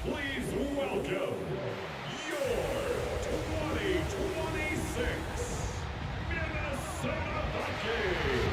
Please welcome your 2026 Minnesota Vikings.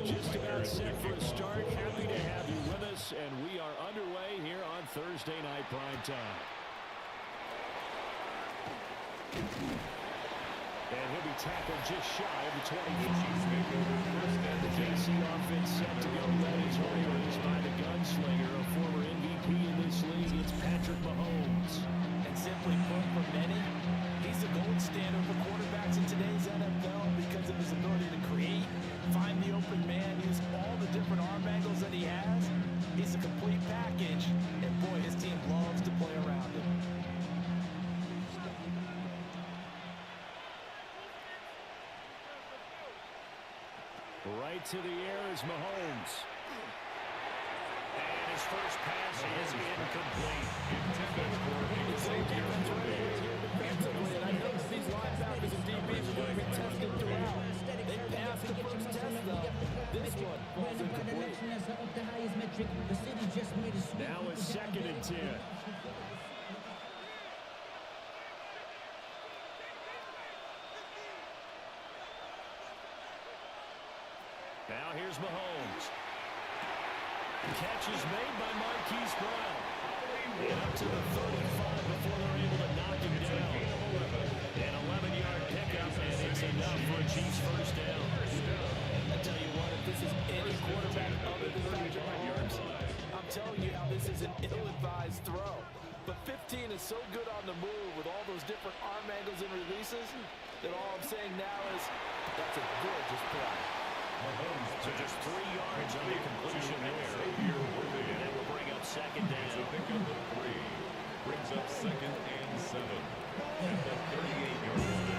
Just about set for a start. Happy to have you with us, and we are underway here on Thursday Night Prime Time. And he'll be tackled just shy of the 20. The KC offense set to go right as Raiders by the gunslinger, a former MVP in this league. It's Patrick Mahomes. And simply put, for many, he's the gold standard for quarterbacks in today's NFL because of his ability to create, find the open man, use all the different arm angles that he has. He's a complete package, and boy, his team loves to play around him. Right to the air is Mahomes. And his first pass is incomplete. Defensively, and I noticed these linebackers and DBs are going to be tested throughout. They passed the first test, though. This one falls incomplete. Now it's 2nd and 10. Now here's Mahomes. Catch is made by Marquise Brown. And up to the 35 before they're able to knock him down. An 11-yard pickup, and it's enough for a Chiefs first down. I tell you what, if this is any quarterback other than Patrick Mahomes, I'm telling you how this is an ill-advised throw. But 15 is so good on the move with all those different arm angles and releases that all I'm saying now is that's a gorgeous play. So just 3 yards on the completion there. And that will bring up 2nd down. Brings up 2nd and 7 at the 38-yard line.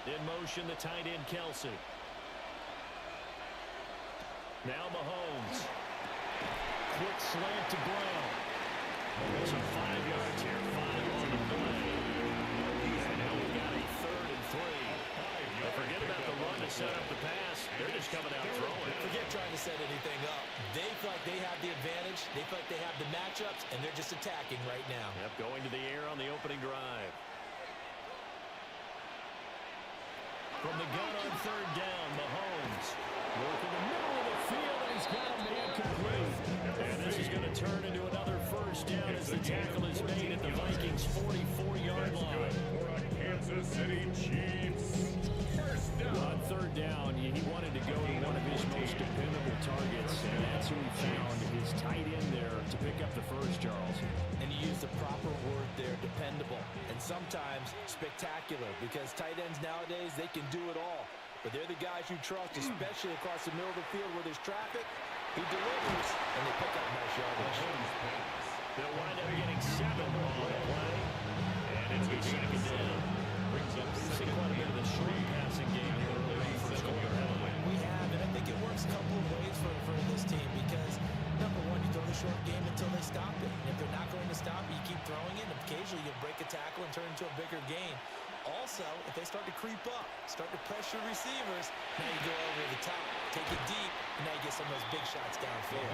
In motion, the tight end, Kelsey. Now Mahomes. Quick slant to Brown. So 5 yards here, 5 on the play. And now we've got a 3rd and 3. But forget about the run to set up the pass. They're just coming out throwing. Forget trying to set anything up. They feel like they have the advantage. They feel like they have the matchups, and they're just attacking right now. Yep, going to the air on the opening drive. From the gun on 3rd down, Mahomes. Work in the middle of the field, and he's got a man complete. And this is going to turn into another first down as the tackle is made at the Vikings' 44-yard line. Kansas City Chiefs. First down. On 3rd down, he wanted to go to one of his most dependable targets, and that's who he found, his tight end there, to pick up the first, Charles. And you use the proper word there, dependable, and sometimes spectacular, because tight ends nowadays, they can do it all. But they're the guys you trust, especially across the middle of the field where there's traffic. He delivers, and they pick up nice yardage. They'll wind up getting 7 on the play, and it's a 2nd down. Brings up We've seen quite a bit of the short passing game here early in the first quarter, haven't we? We have, and I think it works a couple of ways for this team because, number one, you throw the short game until they stop it. And if they're not going to stop it, you keep throwing it, and occasionally you'll break a tackle and turn it into a bigger gain. Also, if they start to creep up, start to pressure receivers, now you go over the top, take it deep, and now you get some of those big shots downfield.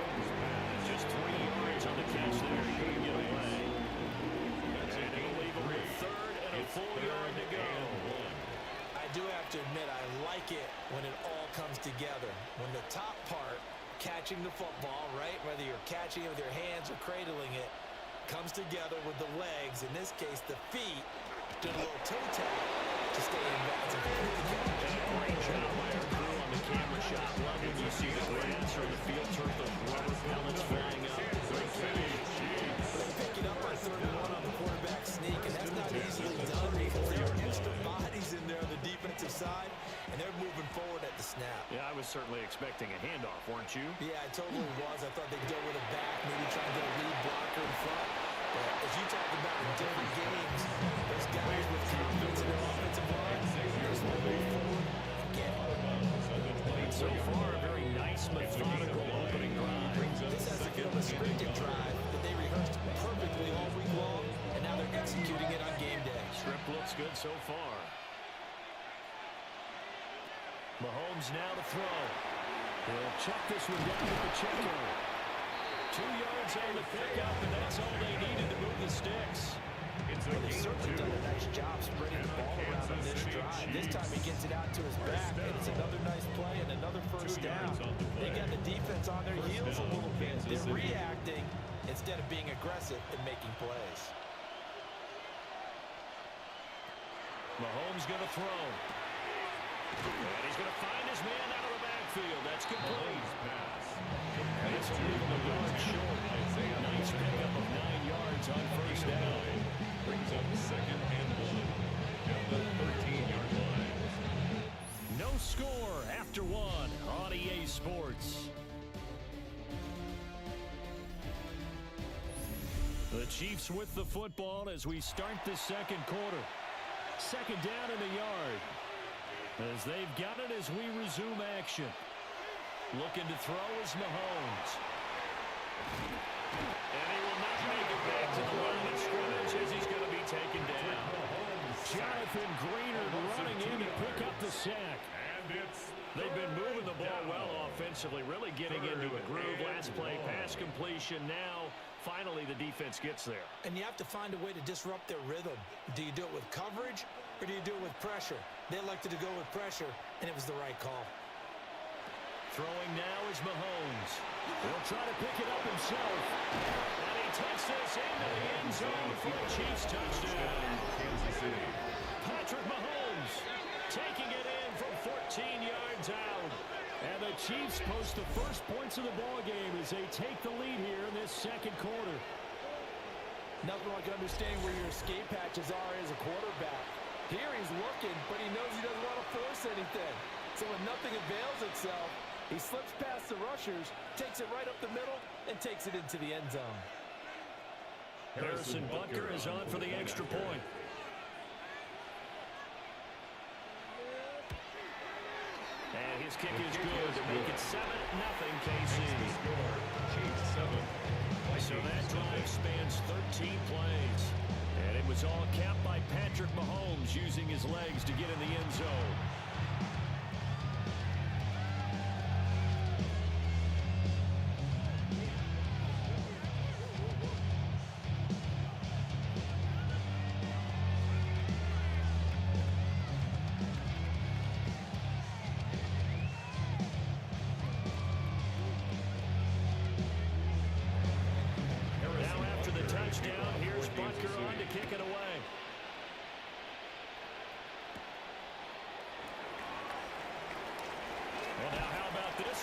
Just 3 yards on the catch there. He couldn't get away. And it'll leave him with 3rd and a full yard to go. I do have to admit, I like it when it all comes together. When the top part, catching the football, right, whether you're catching it with your hands or cradling it, comes together with the legs, in this case the feet, doing a little toe tap to stay in bounds and complete the catch. Great job by our crew on the camera shot. Love when you see the grass or the field turf, the rubber pellets flying up. Great finish. They pick it up on 3rd and 1 on the quarterback sneak, and that's not easily done because there are extra bodies in there that certainly expecting a handoff, weren't you? Yeah, I totally was. I thought they'd go with a back, maybe try and get a lead blocker in front. But as you talk about in different games, those guys with confidence in their offensive line, they're just going to move forward and get home. So far, a very nice, methodical opening drive. This has to feel a scripted drive that they rehearsed perfectly all week long, and now they're executing it on game day. Script looks good so far. Mahomes now to throw. He'll check this one down with the checker. 2 yards on the pickup, and that's all they needed to move the sticks. Well, they've certainly done a nice job spreading the ball around on this drive. This time he gets it out to his back, and it's another nice play and another first down. They got the defense on their heels a little bit. They're reacting instead of being aggressive and making plays. Mahomes going to throw. And he's going to find his man out of the backfield. That's complete. And it's a little yard short. Nice pickup of 9 yards on first down. Brings up second and 1 at the 13-yard line. No score after 1 on EA Sports. The Chiefs with the football as we start the second quarter. Second down in the yard. As they've got it as we resume action. Looking to throw is Mahomes. And he will not make it back to the line of scrimmage as he's going to be taken down. Jonathan Greenard running in to pick up the sack. They've been moving the ball well offensively, really getting into a groove. Last play, pass completion. Now, finally, the defense gets there. And you have to find a way to disrupt their rhythm. Do you do it with coverage, or do you do it with pressure? They elected to go with pressure, and it was the right call. Throwing now is Mahomes. He'll try to pick it up himself. And he takes this into the end zone for a Chiefs touchdown. Kansas City. Patrick Mahomes taking it in from 14 yards out. And the Chiefs post the first points of the ball game as they take the lead here in this second quarter. Nothing like understanding where your escape patches are as a quarterback. Here he's looking, but he knows he doesn't want to force anything. So when nothing avails itself, he slips past the rushers, takes it right up the middle, and takes it into the end zone. Harrison Butker is on for the extra point. And his kick is good to make it 7-0 KC. Chiefs 7. So that drive spans 13 plays. And it was all capped by Patrick Mahomes using his legs to get in the end zone.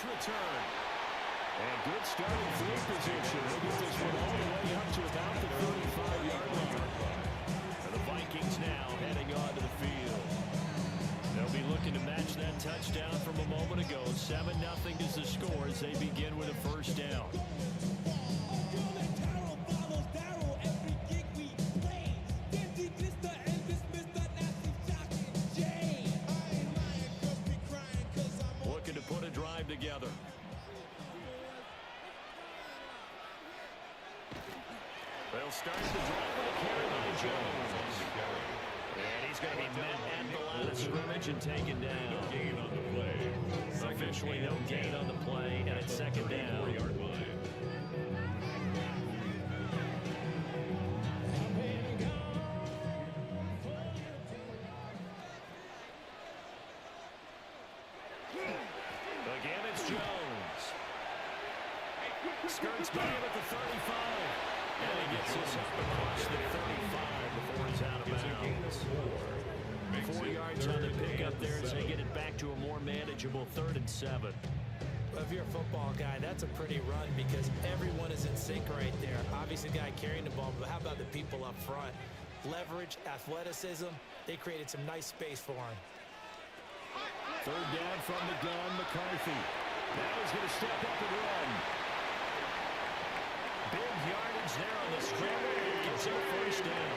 Return. And good starting field position. They get this one all the way up to about the 35-yard line. And the Vikings now heading onto the field. They'll be looking to match that touchdown from a moment ago. 7-0 is the score as they begin with a first down. Together. They'll start the drive with a carry by Jones. And he's going to be met at the line of scrimmage and taken down. No gain on the play. Officially no gain on the play, and it's second down. 4-yard line. Skirts by him at the 35. And he gets this up across the 35 before he's out of bounds. 4 yards on the pickup there as they get it back to a more manageable 3rd and 7. Well, if you're a football guy, that's a pretty run because everyone is in sync right there. Obviously, the guy carrying the ball, but how about the people up front? Leverage, athleticism, they created some nice space for him. Third down from the gun, McCarthy. Now he's going to step up and run. Big yardage there on the scramble, and gets him a first down.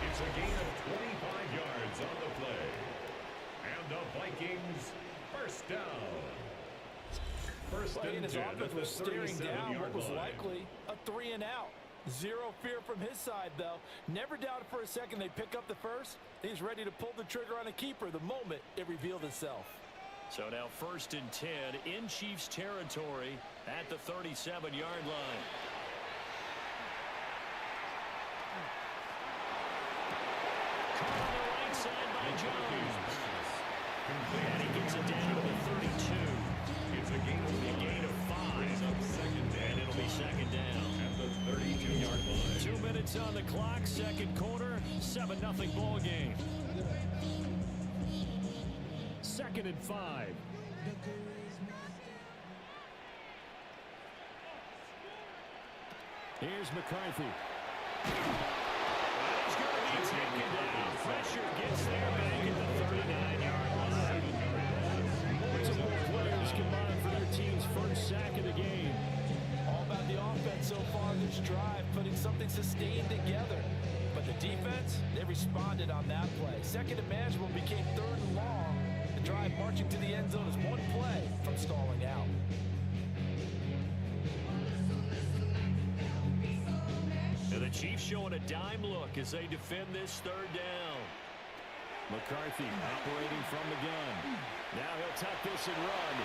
It's a gain of 25 yards on the play. And the Vikings first down. First Well, and his 10 offense at the was staring down 37-yard what was line. likely a 3 and out. Zero fear from his side, though. Never doubted for a second they'd pick up the first. He's ready to pull the trigger on a keeper the moment it revealed itself. So now first and 10 in Chiefs territory at the 37-yard line. Caught on the right side by Jones. And he gets it down to the 32. It's a gain of 5. It's up second down. And it'll be second down. At the 32-yard line. 2 minutes on the clock, second quarter, 7-0 ball game. Second and 5. Here's McCarthy. He's going to be taken down. Pressure gets there back at the 39-yard line. Multiple players combined for their team's first sack of the game. All about the offense so far this drive, putting something sustained together. But the defense, they responded on that play. Second and manageable became third and long. The drive marching to the end zone is one play from stalling out. And the Chiefs showing a dime look as they defend this third down. McCarthy operating from the gun. Now he'll tuck this and run.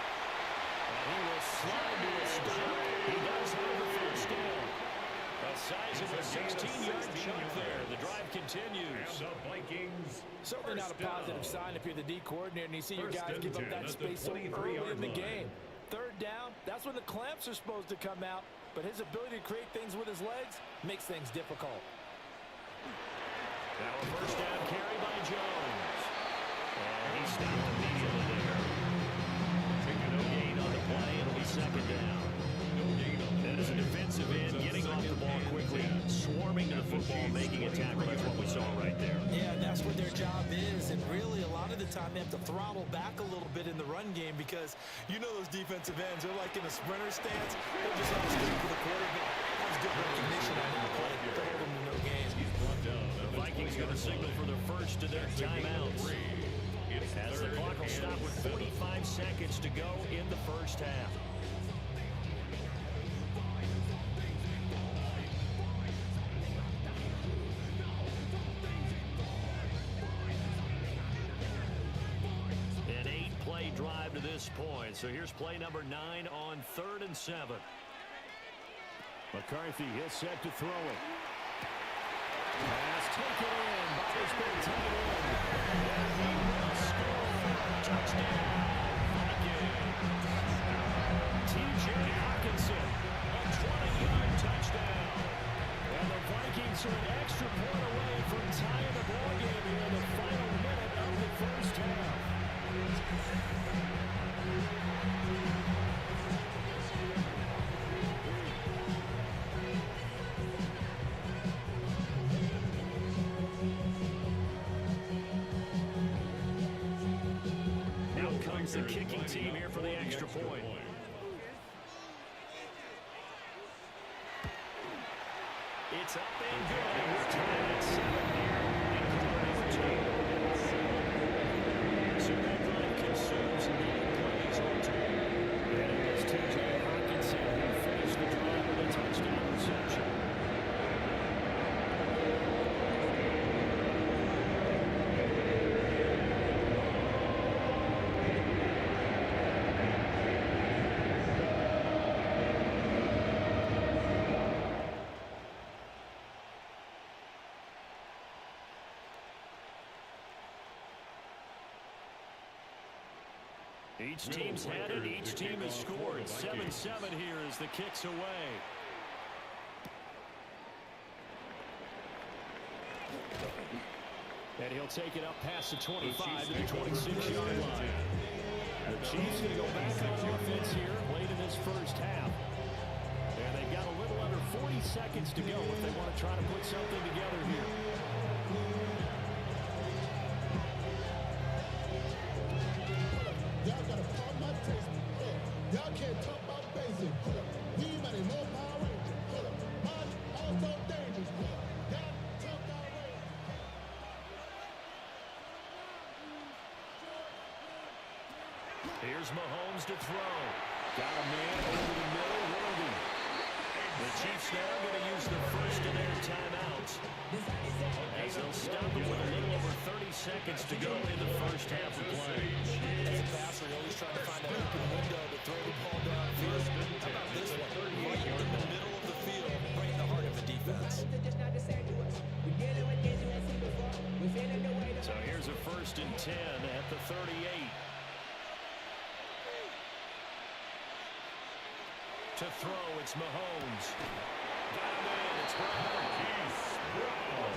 And he will slide to a stop. He does have the first down. A sizable 16-yard chunk there. The drive continues. And the Vikings Certainly not a first down. positive sign if you're the D coordinator and you see your First guys and give up 10 that at the space so early 23-yard in the line. game. Third down, that's when the clamps are supposed to come out, but his ability to create things with his legs makes things difficult. Now a first down carry by Jones. And he stopped immediately there. No gain on the play. It'll be second down. That is a defensive end getting off the ball quickly, swarming to the football, making a tackle. That's what we saw right there. Yeah, and that's what their job is, and really a lot of the time they have to throttle back a little bit in the run game because you know those defensive ends, they're like in a sprinter stance. They're just on the street for the quarterback. That's good recognition on the play to hold them to no gain. The Vikings going to signal for the first of their timeouts. As the clock will stop with 45 seconds to go in the first half. An 8-play drive to this point. So here's play number 9 on 3rd and 7. McCarthy is set to throw it. Pass taken in. Ball's been taken in. And he will score. Touchdown. Vikings. T.J. Hawkinson. A 20-yard touchdown. And the Vikings are an extra point away from tying the ball game here in the final minute of the first half. Now comes the kicking team here for the extra point. It's up and good. We're tied at 7 here in quarter number 2. So that drive consumes 9 plays on 2. And it was T.J. Hawkinson who finished the drive with a touchdown reception. Each team's had it. Each team has scored. 7-7 here as the kick's away. And he'll take it up past the 25 to the 26-yard line. The Chiefs going to go back on offense here late in this first half. And they've got a little under 40 seconds to go if they want to try to put something together here. Here's Mahomes to throw. Got a man over the middle, Worthy. The Chiefs now going to use the first of their timeouts, as they'll stop it with a little over 30 seconds to go in the first half of play. As a passer, you're always trying to find an open window to throw the ball downfield. How about this one? Right in the middle of the field, right in the heart of the defense. So here's a 1st and 10 at the 38. To throw, it's Mahomes. Got him in, it's Brown.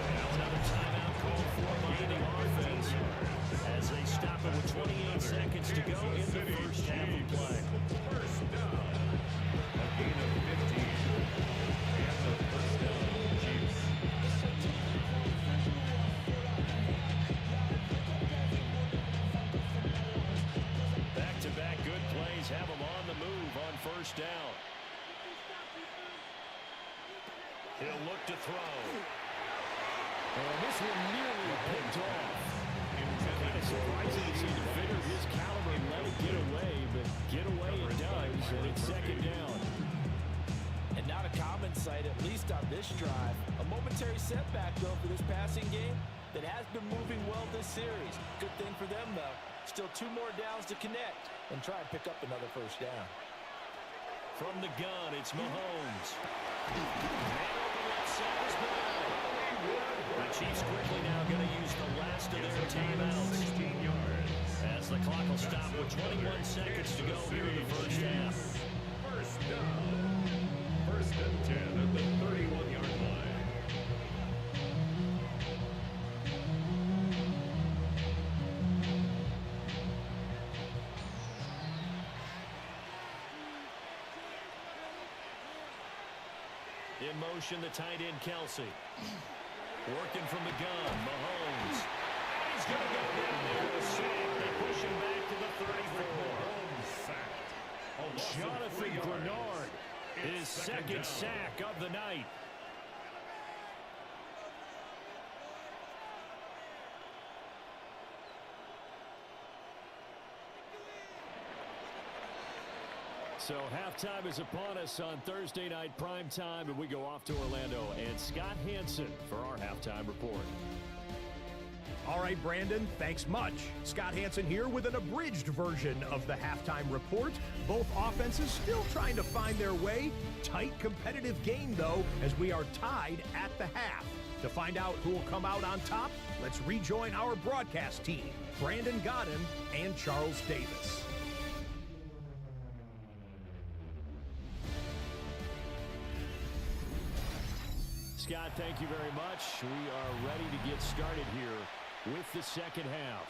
Now another timeout call for Miami offense, as they stop it with 28 seconds to go in the first half of play. First down. A gain of 15. And the first down, Chiefs. Back-to-back good plays have them on the move on first down. He'll look to throw. And this one nearly picked off. Kind of surprising to see a defender of his caliber let it get away, but get away it does, and it's 2nd down. And not a common sight, at least on this drive. A momentary setback, though, for this passing game that has been moving well this series. Good thing for them, though. Still 2 more downs to connect and try and pick up another first down. From the gun, it's Mahomes. And on the left side is Brown. The Chiefs quickly now going to use the last of their timeouts, 16 yards. as the clock will stop with 21 seconds to go here in the first half. First down. 1st and 10 at the 31-yard line. In motion, the tight end, Kelsey. Working from the gun, Mahomes. He's going to go down there with a sack. They push him back to the 34. Jonathan Grenard, his 2nd sack of the night. So halftime is upon us on Thursday night primetime, and we go off to Orlando and Scott Hansen for our halftime report. All right, Brandon, thanks much. Scott Hansen here with an abridged version of the halftime report. Both offenses still trying to find their way. Tight, competitive game, though, as we are tied at the half. To find out who will come out on top, let's rejoin our broadcast team, Brandon Godden and Charles Davis. Scott, thank you very much. We are ready to get started here with the second half.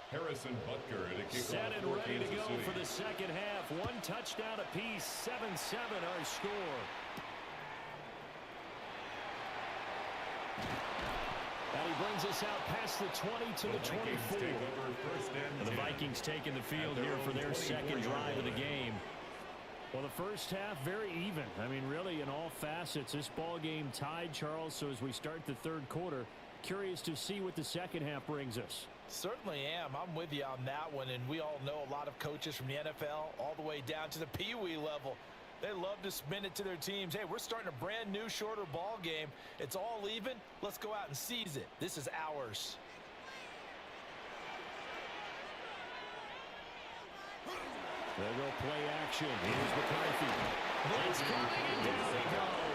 Harrison Butker at a kickoff. Set and ready to go for the second half. 1 touchdown apiece, 7-7 our score. And he brings us out past the 20 to the 24. And the Vikings taking the field here for their second drive of the game. Well, the first half, very even. I mean, really, in all facets, this ball game tied, Charles. So as we start the third quarter, curious to see what the second half brings us. Certainly am. I'm with you on that one, and we all know a lot of coaches from the NFL all the way down to the Pee-wee level. They love to spin it to their teams. Hey, we're starting a brand new, shorter ball game. It's all even. Let's go out and seize it. This is ours. There go play action. Here's McCarthy. It's coming, and down he goes.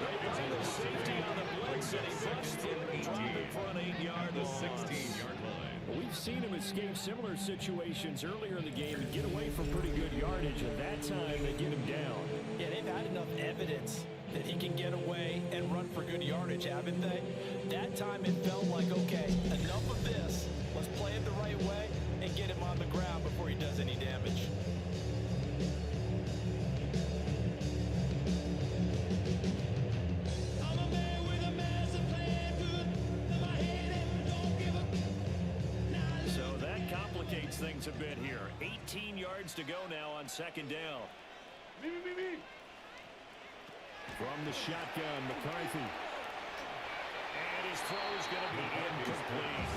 They find the safety on the blitz, and he busts it, dropping for an 8-yard loss. 16-yard line. We've seen him escape similar situations earlier in the game and get away from pretty good yardage, and that time they get him down. Yeah, they've had enough evidence that he can get away and run for good yardage, haven't they? That time it felt like, okay, enough of this. Let's play it the right way and get him on the ground before he does any damage. things a bit here. 18 yards to go now on second down. From the shotgun, McCarthy. And his throw is going to be incomplete.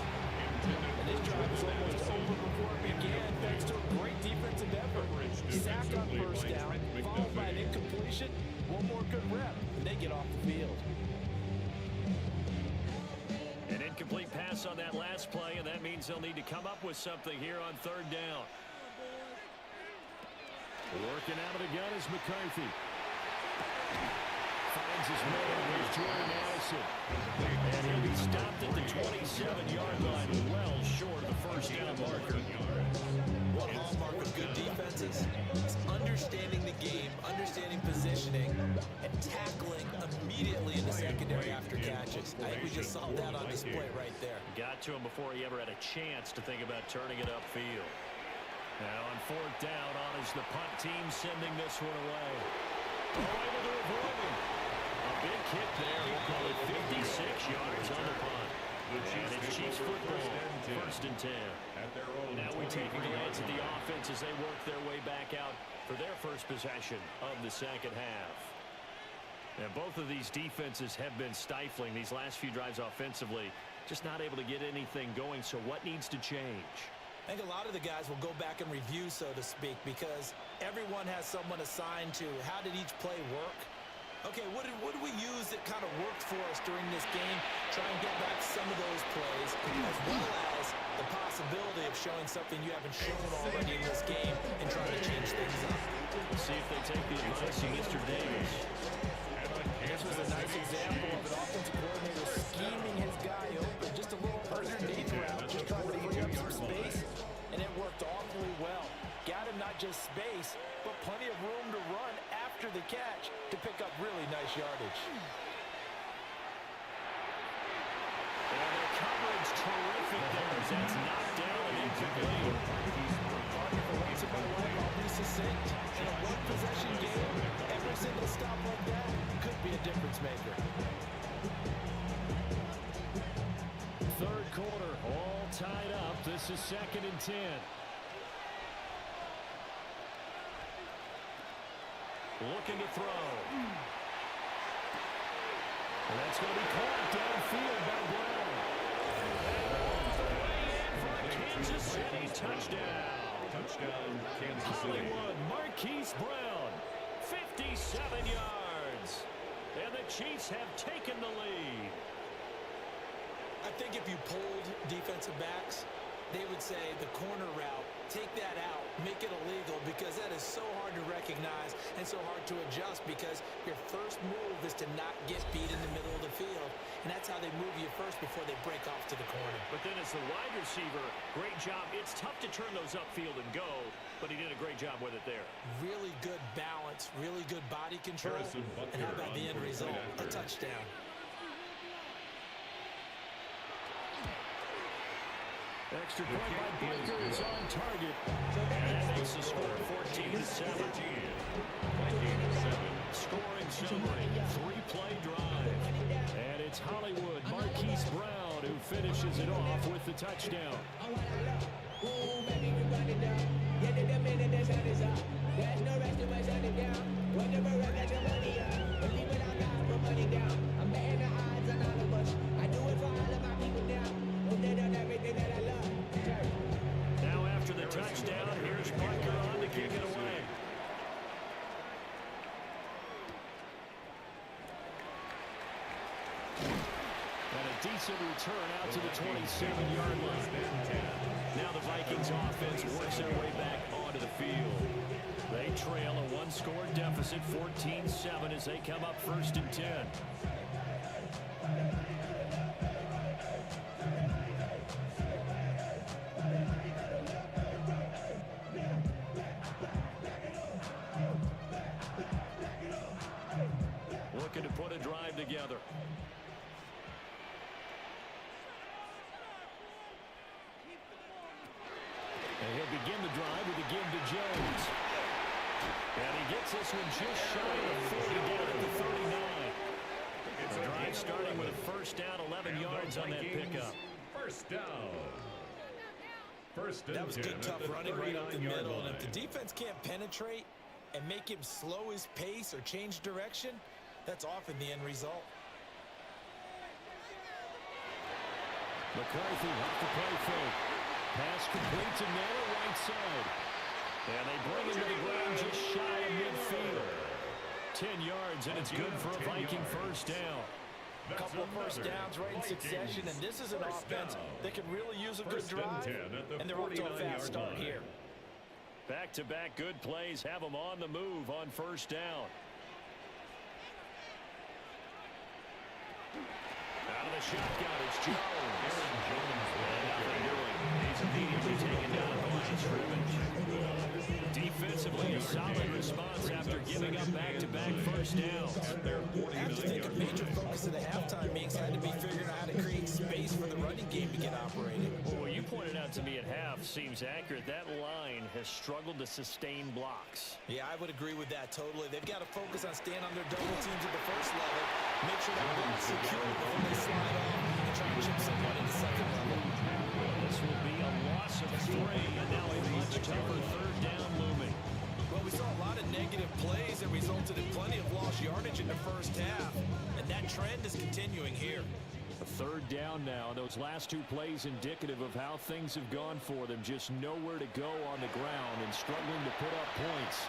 And this drive was almost over before it began, thanks to a great defensive effort. Sack on first down, followed by an incompletion. One more good rep, and they get off the field. An incomplete pass on that last play, and that means they'll need to come up with something here on third down. Working out of the gun is McCarthy. Finds his man. Here's Jordan Addison. And he'll be stopped at the 27-yard line, well short of the first down marker. One hallmark of good defenses is understanding the game, understanding positioning, and tackling immediately in the secondary after catches. I think we just saw that on display right there. Got to him before he ever had a chance to think about turning it upfield. Now on fourth down, on is the punt team sending this one away. Able to avoid him. A big kick there. We'll call it 56 yards on the punt. And it's Chiefs football, first and 10. Now we take a glance at the offense as they work their way back out for their first possession of the second half. And both of these defenses have been stifling these last few drives offensively, just not able to get anything going. So what needs to change? I think a lot of the guys will go back and review, so to speak, because everyone has someone assigned to how did each play work. Okay, what did we use that kind of worked for us during this game? Try and get back some of those plays, as well as the possibility of showing something you haven't shown already in this game and trying to change things up. See if they take the advice of Mr. Davis. This was a nice example of an offensive coordinator scheming his guy open, just a little underneath route, just trying to free up some space, and it worked awfully well. Got him not just space, but plenty of room to run after the catch to pick up really nice yardage. And their coverage terrific there as that's knocked down and incomplete. For once in my life, I'll be succinct. In a one-possession game, every single stop like that could be a difference maker. Third quarter, all tied up. This is second and 10. Looking to throw. And that's going to be caught downfield by Brown. For a Kansas City touchdown. Touchdown, Kansas City. Hollywood, Marquise Brown, 57 yards. And the Chiefs have taken the lead. I think if you polled defensive backs, they would say the corner route, take that out, make it illegal, because that is so hard to recognize and so hard to adjust, because your first move is to not get beat in the middle of the field, and that's how they move you first before they break off to the corner. But then as the wide receiver, great job. It's tough to turn those upfield and go, but he did a great job with it there. Really good balance, really good body control, and how about the end result? A touchdown. Extra point by Baker is on target. And that makes the score 14-7. Scoring summary, three-play drive. And it's Hollywood, Marquise Brown, who finishes it off with the touchdown. Now after the touchdown, here's Parker on to kick it away. And a decent return out to the 27-yard line. Now the Vikings offense works their way back onto the field. They trail a one-score deficit, 14-7, as they come up first and 10. Looking to put a drive together. And he'll begin the drive with a give to Jones. And he gets this one just shy of 40 down at the 39. The drive starting with a first down, 11 yards on that pickup. First down. First and That was 10 good, at tough the running right up the 39-yard middle. line. And if the defense can't penetrate and make him slow his pace or change direction, that's often the end result. McCarthy off the play fake. Pass complete to Miller, right side. And they bring him to the ground just shy of midfield. 10 yards, and it's good for a Viking first down. A couple of first downs right in succession, and this is an offense that can really use a good drive, and they're off to a fast start here. Back-to-back good plays have them on the move on first down. Out of the shotgun, it's Jones. And nothing doing. He's immediately taken down at the line of scrimmage. Defensively, a solid response after giving up back-to-back first downs. I have to think a major focus of the halftime meetings had to be figuring out how to create space for the running game to get operating. Well, what you pointed out to me at half seems accurate. That line has struggled to sustain blocks. Yeah, I would agree with that totally. They've got to focus on staying on their double teams at the first level, make sure that block's secure before they slide off, and try to chip someone in the second level. This will be a loss of 3, and now a much tougher third down looming. Well, we saw a lot of negative plays that resulted in plenty of lost yardage in the first half, and that trend is continuing here. A third down now. Those last 2 plays indicative of how things have gone for them. Just nowhere to go on the ground and struggling to put up points.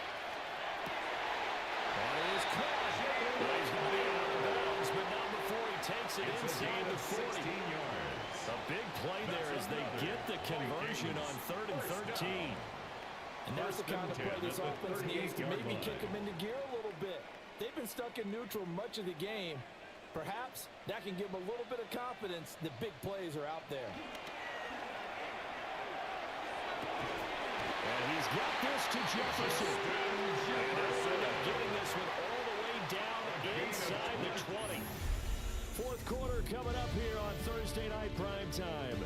That is caught. Well, he's going to be out of bounds, but not before he takes it inside the 40. A big play there as they get the conversion on 3rd and 13. And that's the kind of play this offense needs to maybe kick them into gear a little bit. They've been stuck in neutral much of the game. Perhaps that can give them a little bit of confidence that big plays are out there. And he's got this to Jefferson. And they'll end up getting this one all the way down inside the 20. Fourth quarter coming up here on Thursday Night Prime Time.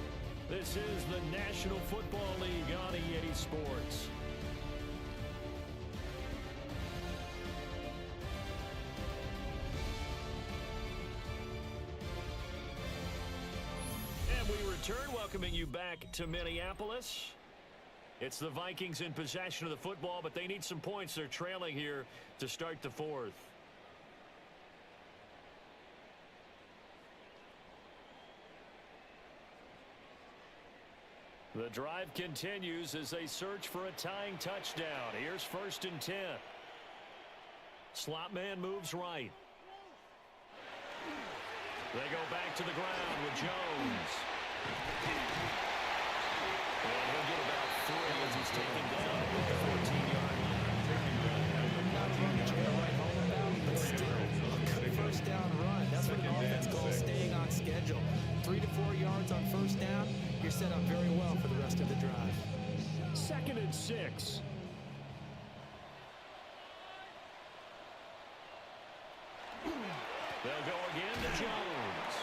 This is the National Football League on EA Sports. And we return, welcoming you back to Minneapolis. It's the Vikings in possession of the football, but they need some points. They're trailing here to start the fourth. The drive continues as they search for a tying touchdown. Here's 1st and 10. Slot man moves right. They go back to the ground with Jones. And he'll get about 3 as he's taken down at the 14-yard line. Not a run that you're going to write home about, but still a good first down run. That's what an offense calls staying on schedule. 3 to 4 yards on first down. You're set up very well for the rest of the drive. 2nd and 6. They'll go again to Jones.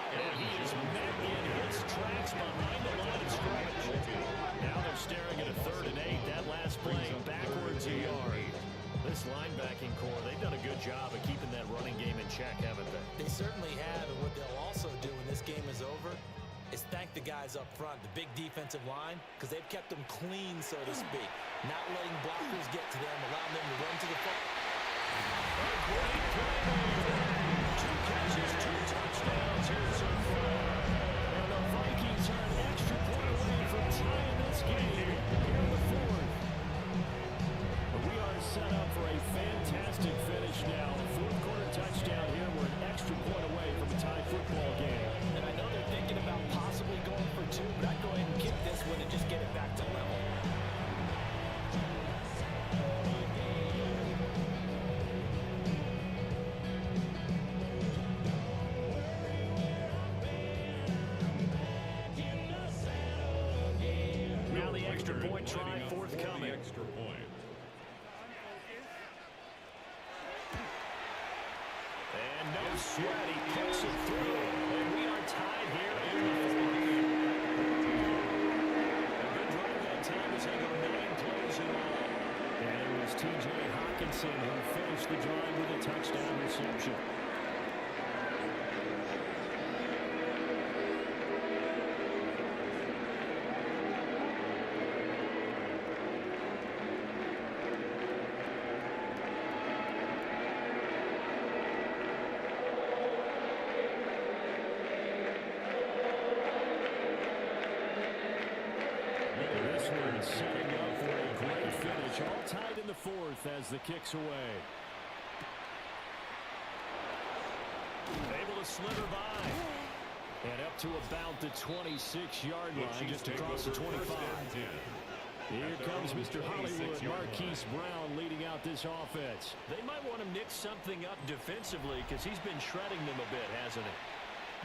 And he is met in his tracks behind the line of scrimmage. Now they're staring at a 3rd and 8. That last play backwards a yard. This linebacking core, they've done a good job of keeping that running game in check, haven't they? They certainly have, and what they'll also do when this game is over is thank the guys up front, the big defensive line, because they've kept them clean, so to speak. Not letting blockers get to them, allowing them to run to the front. A great play. 2 catches, 2 touchdowns here so far. And the Vikings are an extra point away from tying this game here in the 4th. But we are set up for a fantastic finish now. A 4th quarter touchdown here. We're an extra point away from a tie football game. And I know they're thinking about possibly going for 2, but I'd go ahead and kick this one and just get it back to level. Now the extra point try forthcoming. Extra point. And no sweat, he kicks it through. And we are tied here in the 4th. A good drive that time as they go 9 plays in all. And it was T.J. Hawkinson who finished the drive with a touchdown reception. And setting up for a great finish. All tied in the fourth as the kick's away. Able to slither by. And up to about the 26-yard line, just across the 25. Here comes Mr. Hollywood, Marquise Brown, leading out this offense. They might want to mix something up defensively because he's been shredding them a bit, hasn't he?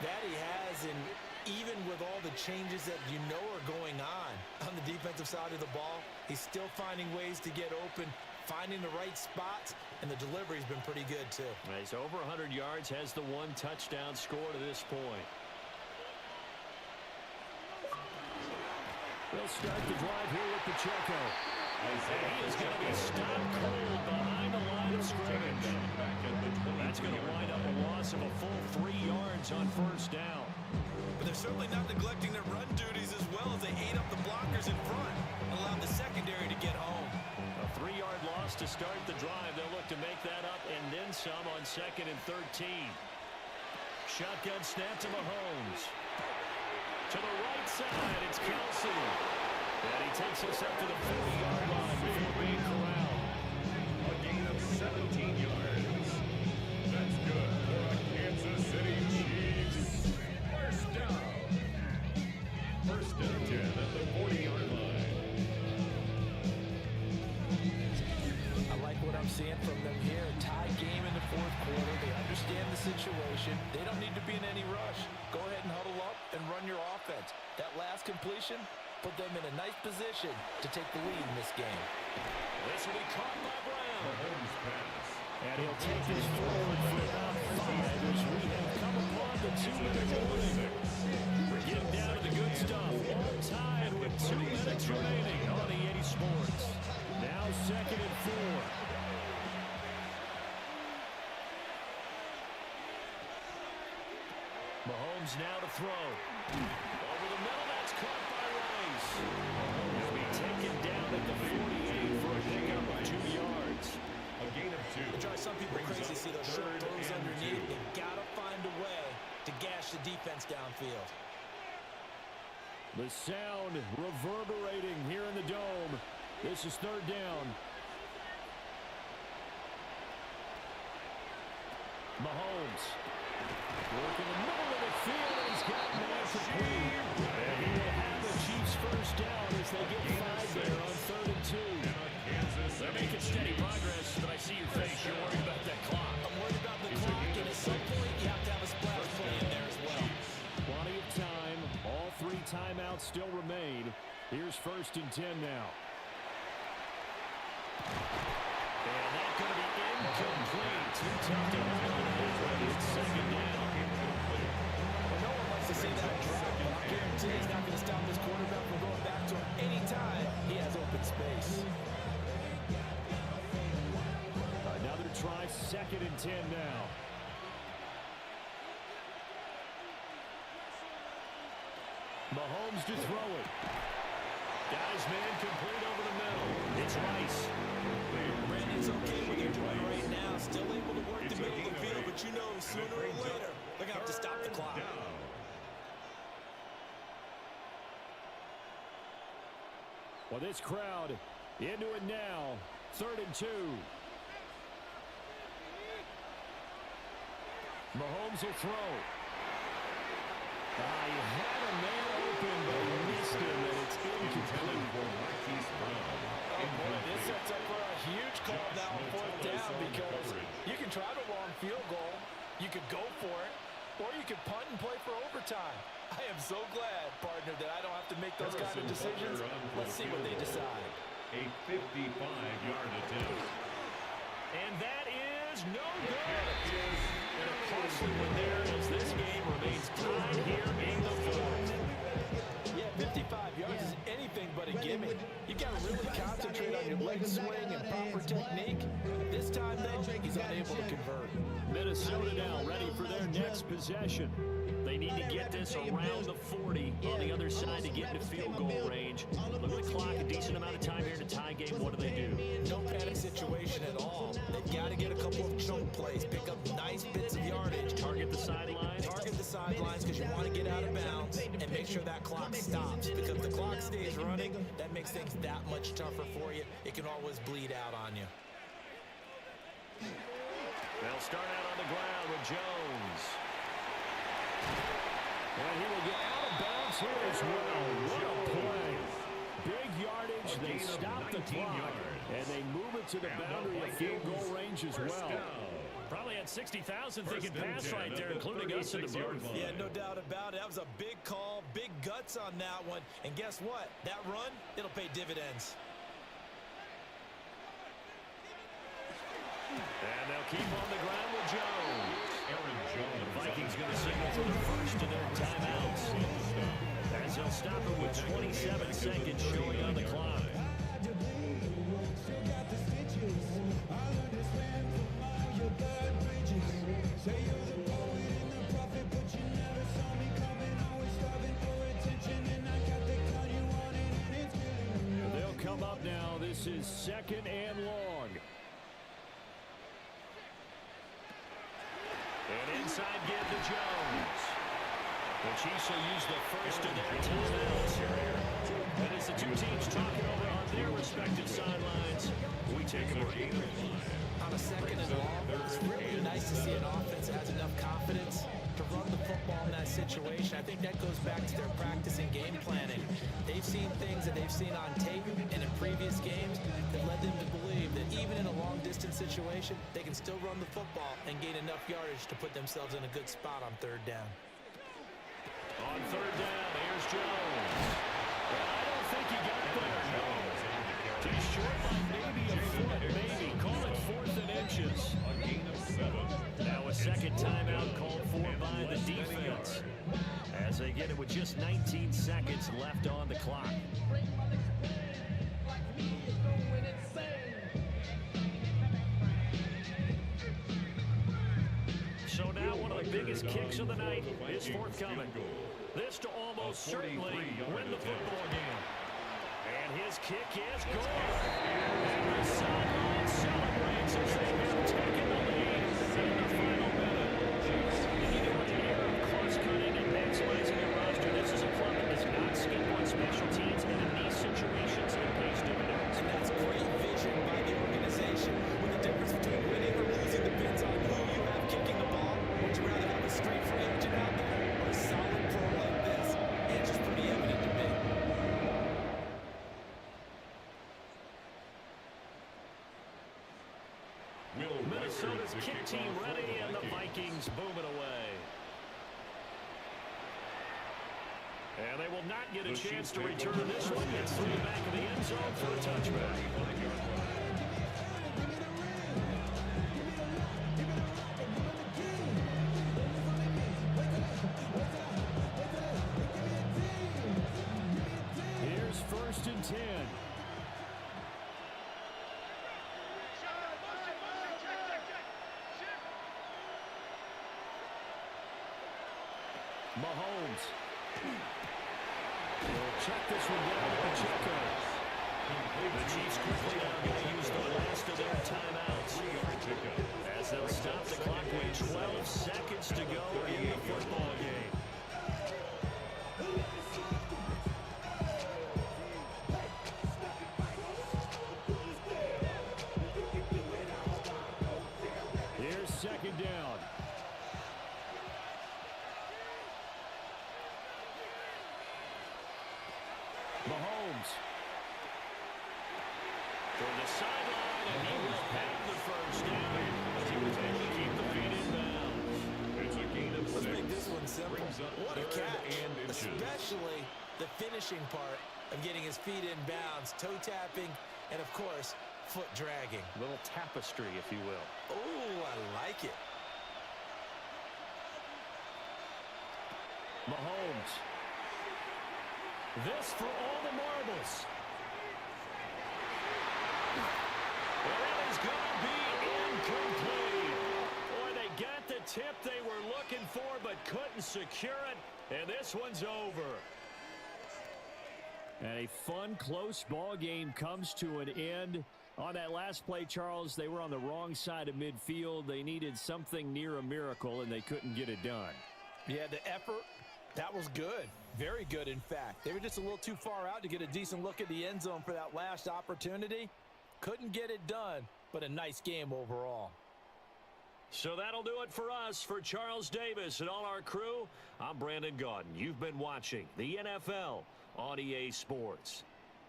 That he has, and even with all the changes that you know are going on the defensive side of the ball, he's still finding ways to get open, finding the right spots, and the delivery's been pretty good too. He's over 100 yards, has the one touchdown score to this point. They'll start the drive here with Pacheco. And he is going to be stopped cold behind the line of scrimmage. That's going to wind up a loss of a full 3 yards on first down. But they're certainly not neglecting their run duties as well as they ate up the blockers in front and allowed the secondary to get home. A 3-yard loss to start the drive. They'll look to make that up and then some on 2nd and 13. Shotgun snap to Mahomes. To the right side, it's Kelsey. And he takes us up to the 40-yard line before being corralled. A gain of 17 yards. That's good for a Kansas City Chiefs. First down. First and 10 at the 40-yard line. I like what I'm seeing from them here. A tie game in the fourth quarter. They understand the situation. They don't need to be in any rush. Go ahead and huddle up and run your offense. That last completion put them in a nice position to take the lead in this game. This will be caught by Brown. Mahomes pass. And he'll take this forward for about 5 as we have come upon the 2-minute warning. We're getting down to the good stuff. All tied with 2 minutes remaining on the 80 Sports. Now 2nd and 4. Mahomes now to throw. Over the middle, that's caught by Rice. He'll be taken down at the 48 for a pickup of 2 yards. A gain of 2. It drives some people crazy to see those short throws underneath. They've got to find a way to gash the defense downfield. The sound reverberating here in the dome. This is 3rd down. Mahomes. Work in the middle of the field, and he's got man complete. And he will have the Chiefs first down as they get 5 there on 3rd and 2. They're making steady progress, but I see your face. You're worried about that clock. I'm worried about the clock, and at some point you have to have a splash play in there as well. Plenty of time. All 3 timeouts still remain. Here's 1st and 10 now. And that's going to be incomplete. Too tough to hold. It's 2nd down. Well, no one wants to see that drop. I guarantee he's not going to stop his quarterback from going back to him anytime he has open space. Another try, 2nd and 10 now. Mahomes to throw it. Guys, man, complete over the middle. It's Rice. Brandon's okay what they're doing right now. Still able to work the middle of the field, but you know sooner or later they're going to have to stop the clock. Well, this crowd into it now. 3rd and 2. Mahomes will throw. He had a man open, but he missed him, and it's incomplete. Oh boy, this sets up for a huge call now on 4th down because you can try the long field goal, you could go for it, or you could punt and play for overtime. I am so glad, partner, that I don't have to make those kind of decisions. Let's see what they decide. A 55-yard attempt. And that is no good. And a costly one there as this game remains tied here in the 4th. Yeah, 55 yards is anything but a gimme. You got to really concentrate on your leg swing and proper technique. This time, though, he's unable to convert. Minnesota now ready for their next possession. They need to get this around the 40 on the other side to get into field goal range. Look at the clock, a decent amount of time here in a tie game. What do? No panic situation at all. They've got to get a couple of choke plays, pick up nice bits of yardage. Target the sidelines. Target the sidelines because you want to get out of bounds and make make sure that clock stops, because if the clock stays running, that makes things that much tougher for you. It can always bleed out on you. They'll start out on the ground with Jones. And he will get out of bounds here as well. What a play. Big yardage. They stop the clock, and they move it to the boundary of field goal range as well. Probably had 60,000 thinking pass right there, including us in the booth. Yeah, no doubt about it. That was a big call, big guts on that one. And guess what? That run, it'll pay dividends. And they'll keep on the ground with Jones. The Vikings going to signal for the first of their timeouts, as they'll stop it with 27 seconds showing on the clock. They'll come up now. This is 2nd and long. And inside give to Jones. The Chiefs will use the first of their timeouts. And as the two teams talking over on their respective sidelines, we take a break. On a 2nd and long, it's really nice to see an offense that has enough confidence to run the football in that situation. I think that goes back to their practice and game planning. They've seen things that they've seen on tape and in previous games that led them to believe that even in a long-distance situation, they can still run the football and gain enough yardage to put themselves in a good spot on 3rd down. On 3rd down, here's Jones. Well, I don't think he got there. No. Too short, like maybe a foot, maybe. Call it 4th and inches. Now a 2nd timeout called for by the defense, as they get it with just 19 seconds left on the clock. So now one of the biggest kicks of the night is forthcoming. This to almost certainly win the football game. And his kick is good. And the sideline celebrates as they have taken the lead in the final minute. Even with an era of cross-cutting and maximizing their roster, this is a club that does not skip on special teams, and in these situations, it pays dividends. And that's great vision by the organization. When the difference between winning or losing depends on who you have kicking the ball, would you rather have a straight free agent out there or a solid pro like this? It's just pretty evident to me. Minnesota's kick team ready, and the Vikings boom it away. And they will not get a chance to return this one. It's through the back of the end zone for a touchback. Here's 1st and 10. Mahomes. We'll check this one down with Pacheco. The Chiefs quickly now going to use the last of their timeouts, as they'll stop the clock with 12 seconds to go in the football game. Here's 2nd down. Mahomes for the sideline, and he will have the first down as he was able to keep the feet in bounds. It's a gain of 6. Let's make this one simple. What a catch, especially the finishing part of getting his feet in bounds, toe tapping, and of course, foot dragging. A little tapestry, if you will. Oh, I like it. Mahomes. This for all the marbles. And it is going to be incomplete. Boy, they got the tip they were looking for, but couldn't secure it. And this one's over. And a fun, close ball game comes to an end. On that last play, Charles, they were on the wrong side of midfield. They needed something near a miracle, and they couldn't get it done. Yeah, the effort, that was good. Very good, in fact. They were just a little too far out to get a decent look at the end zone for that last opportunity. Couldn't get it done, but a nice game overall. So that'll do it for us. For Charles Davis and all our crew, I'm Brandon Gaudin. You've been watching the NFL on EA Sports.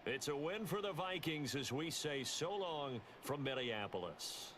It's a win for the Vikings as we say so long from Minneapolis.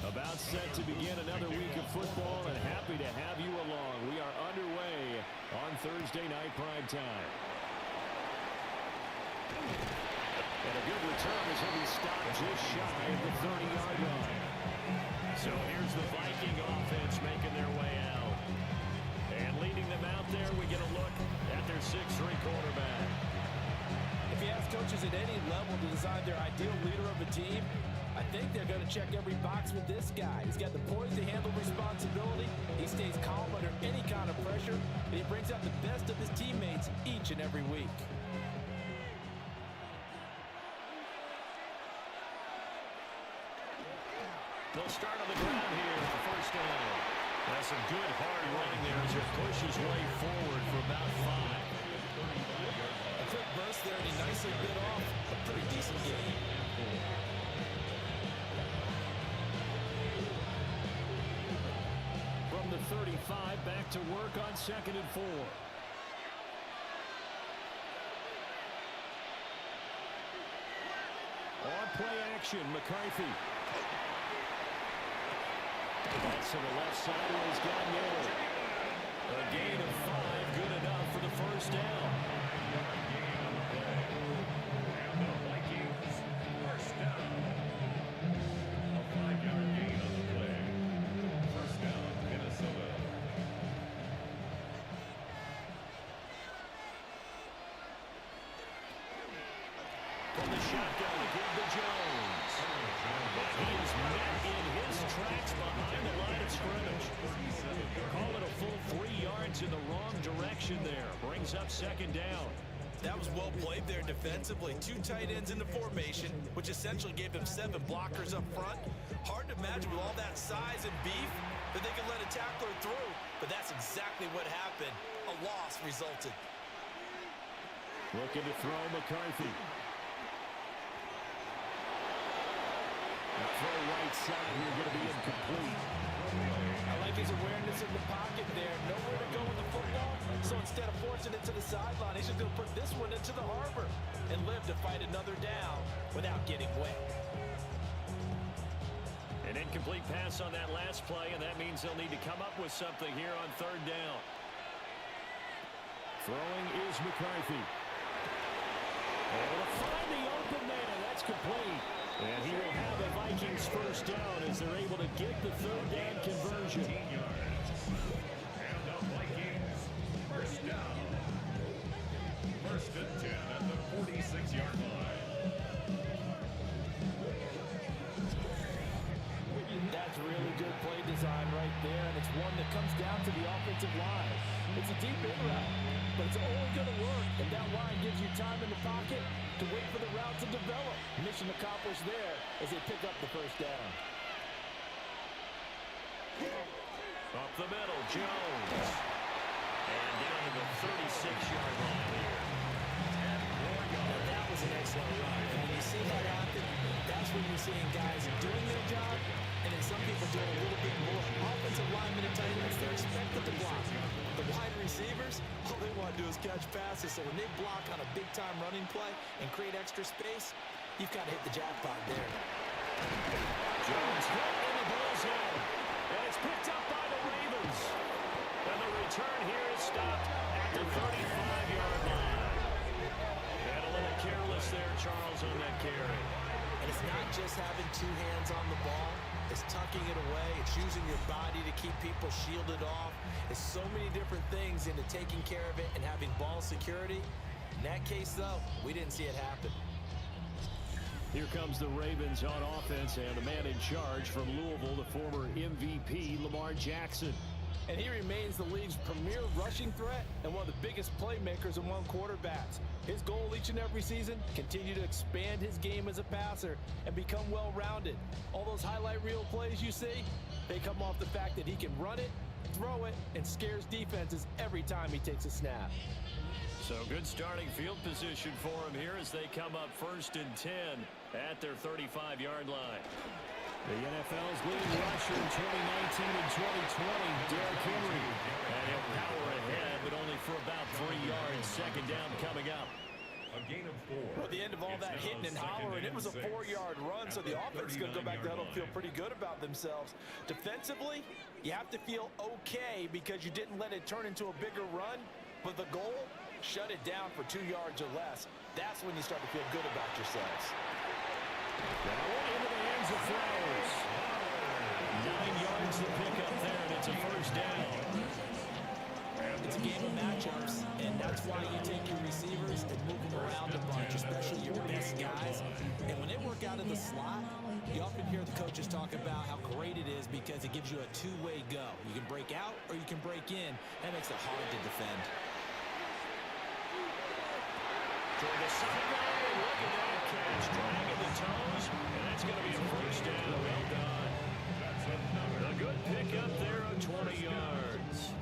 About set to begin another week of football, and happy to have you along. We are underway on Thursday night prime time. And a good return as he'll be stopped just shy of the 30-yard line. So here's the Viking offense making their way out. And leading them out there, we get a look at their 6'3" quarterback. If you ask coaches at any level to design their ideal leader of a team, I think they're going to check every box with this guy. He's got the poise to handle responsibility. He stays calm under any kind of pressure, and he brings out the best of his teammates each and every week. They'll start on the ground here for first down. That's some good hard running there as he pushes way forward for about 5. A quick burst there, and he nicely bit off a pretty decent game. From the 35, back to work on 2nd and 4. On play action, McCarthy. That's to the left side where he's got Miller. A gain of 5, good enough for the first down. And the Vikings, first down. A 5-yard gain on the play. First down, Minnesota. From the shotgun, give to Jones. He is met in his tracks behind the line of scrimmage. Call it a full 3 yards in the wrong direction there. Brings up second down. That was well played there defensively. 2 tight ends in the formation, which essentially gave them 7 blockers up front. Hard to imagine with all that size and beef that they could let a tackler through, but that's exactly what happened. A loss resulted. Looking to throw McCarthy. The throw right side here going to be incomplete. I like his awareness in the pocket there. Nowhere to go with the football, so instead of forcing it to the sideline, he's just going to put this one into the harbor and live to fight another down without getting wet. An incomplete pass on that last play, and that means they'll need to come up with something here on third down. Throwing is McCarthy. Able to find the open man, and that's complete. And he will have a Vikings first down as they're able to get the third down conversion. 15 yards. And the Vikings, first down. First and 10 at the 46-yard line. That's really good play design right there, and it's one that comes down to the offensive line. It's a deep in route, but it's only going to work if that line gives you time in the pocket to wait for the route to develop. Mission accomplished there as they pick up the first down. Up the middle, Jones. And down to the 36-yard line here. Now that was an excellent run, and when you see that happen, that's when you're seeing guys doing their job, and then some people doing a little bit more. Offensive linemen and tight ends, they're expected to block. The wide receivers, all they want to do is catch passes, so when they block on a big-time running play and create extra space, you've got to hit the jackpot there. Jones hit in the ball zone, and it's picked up by the Ravens. And the return here is stopped at the 35-yard line. And a little careless there, Charles, on that carry. And it's not just having 2 hands on the ball. It's tucking it away. It's using your body to keep people shielded off. It's so many different things into taking care of it and having ball security. In that case, though, we didn't see it happen. Here comes the Ravens on offense, and the man in charge from Louisville, the former MVP, Lamar Jackson. And he remains the league's premier rushing threat and one of the biggest playmakers among quarterbacks. His goal each and every season, continue to expand his game as a passer and become well-rounded. All those highlight reel plays you see, they come off the fact that he can run it, throw it, and scares defenses every time he takes a snap. So good starting field position for him here as they come up first and 10 at their 35-yard line. The NFL's leading rusher in 2019 and 2020, Derrick Henry. And he'll power ahead, but only for about 3 yards. Second down coming up. A gain of 4. At the end of all that hitting and hollering, it was a 4-yard run, so the offense is going to go back there and feel pretty good about themselves. Defensively, you have to feel okay because you didn't let it turn into a bigger run, but the goal, shut it down for 2 yards or less. That's when you start to feel good about yourselves. Now into the hands of Flowers. 9 yards to pick up there, and it's a first down. It's a game of matchups, and that's why you take your receivers and move them around a bunch, especially your best guys. And when they work out of the slot, you often hear the coaches talk about how great it is because it gives you a two-way go. You can break out or you can break in. That makes it hard to defend. Toward the sideline, look at that catch, dragging the toes, and that's going to be a first down. Well done. That's another A good pickup there on 20 yards.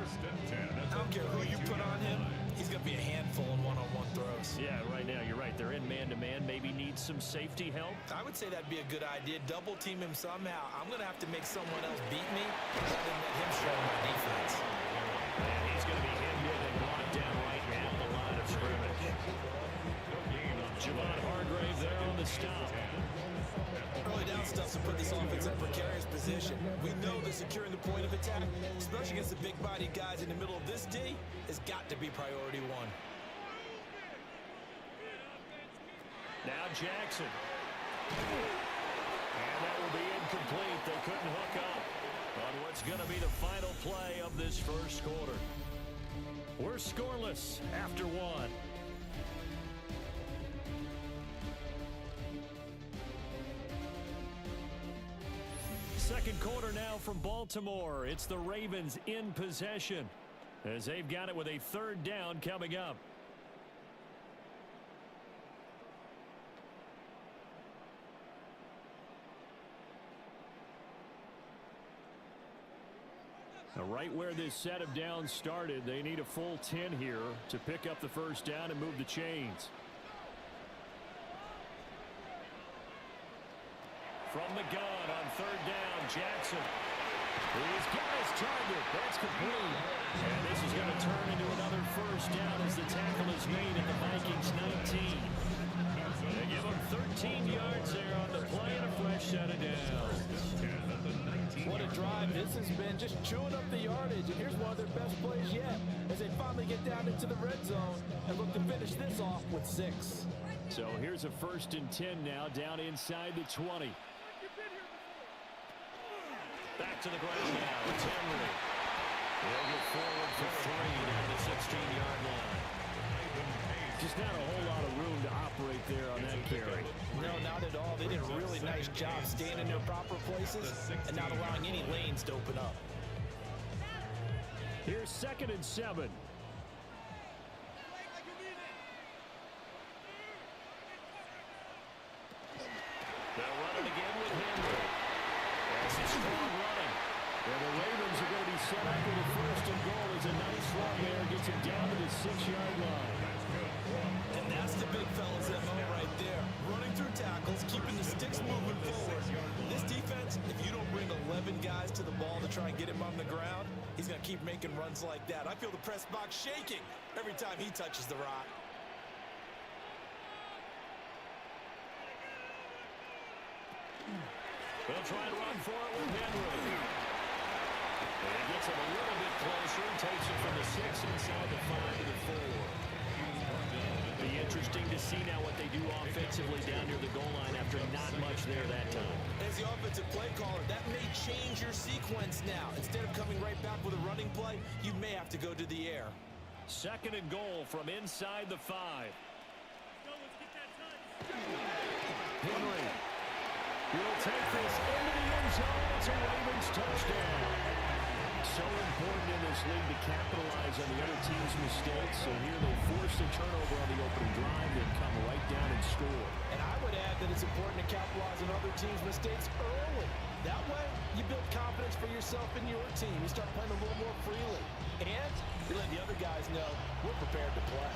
first and 10. I don't care who you put on him, he's going to be a handful in one-on-one throws. Yeah, right now, you're right. They're in man-to-man. Maybe needs some safety help. I would say that'd be a good idea. Double team him somehow. I'm going to have to make someone else beat me rather than let him show my defense. And he's going to be hemmed in and brought down right at the line of scrimmage. Javon Hargrave there on the stop. Early down stuff to put this offense in precarious position. position. We know that securing the point of attack, especially against the big-bodied guys in the middle of this D, has got to be priority one. Now Jackson. And that will be incomplete. They couldn't hook up on what's going to be the final play of this first quarter. We're scoreless after one. Second quarter now from Baltimore. It's the Ravens in possession as they've got it with a third down coming up. Now, right where this set of downs started, they need a full 10 here to pick up the first down and move the chains. From the gun on third down, Jackson. He's got his target. That's complete. And this is going to turn into another first down as the tackle is made at the Vikings 19. They give them 13 yards there on the play and a fresh set of downs. What a drive this has been, just chewing up the yardage. And here's one of their best plays yet as they finally get down into the red zone and look to finish this off with 6. So here's a 1st and 10 now down inside the 20. Back to the ground now. It's Henry. They'll get forward for 3 down the 16-yard line. Just not a whole lot of room to operate there on that carry. No, not at all. They did a really nice job staying in their proper places and not allowing any lanes to open up. Here's 2nd and 7. They'll run it again with Henry. That's a strong running. And the Ravens are going to be set up with a 1st and goal. As a nice run there gets him down to the 6-yard line. And that's the big fella's MO right there. Running through tackles, keeping the sticks moving forward. This defense, if you don't bring 11 guys to the ball to try and get him on the ground, he's going to keep making runs like that. I feel the press box shaking every time he touches the rock. They'll try and run for it with Henry. And he gets him a little bit closer and takes it from the 6 inside the 5 to the 4. Be interesting to see now what they do offensively down near the goal line after not much there that time. As the offensive play caller, that may change your sequence now. Instead of coming right back with a running play, you may have to go to the air. 2nd and goal from inside the 5. Henry will take this into the end zone. It's a Ravens touchdown. So important in this league to capitalize on the other team's mistakes. So here they force a turnover on the opening drive, then come right down and score. And I would add that it's important to capitalize on other teams' mistakes early. That way, you build confidence for yourself and your team. You start playing a little more freely. And you let the other guys know we're prepared to play.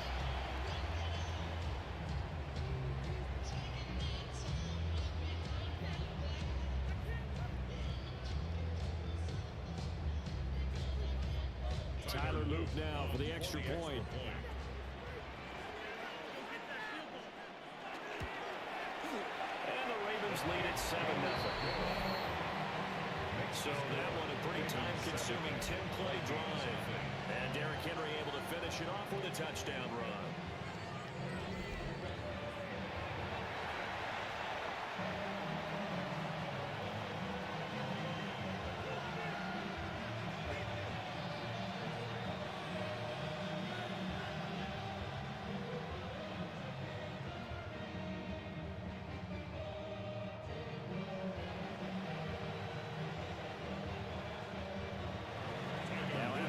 Tyler Luke now for the extra point. And the Ravens lead at 7-0. So that one a pretty time-consuming 10-play drive. And Derrick Henry able to finish it off with a touchdown run.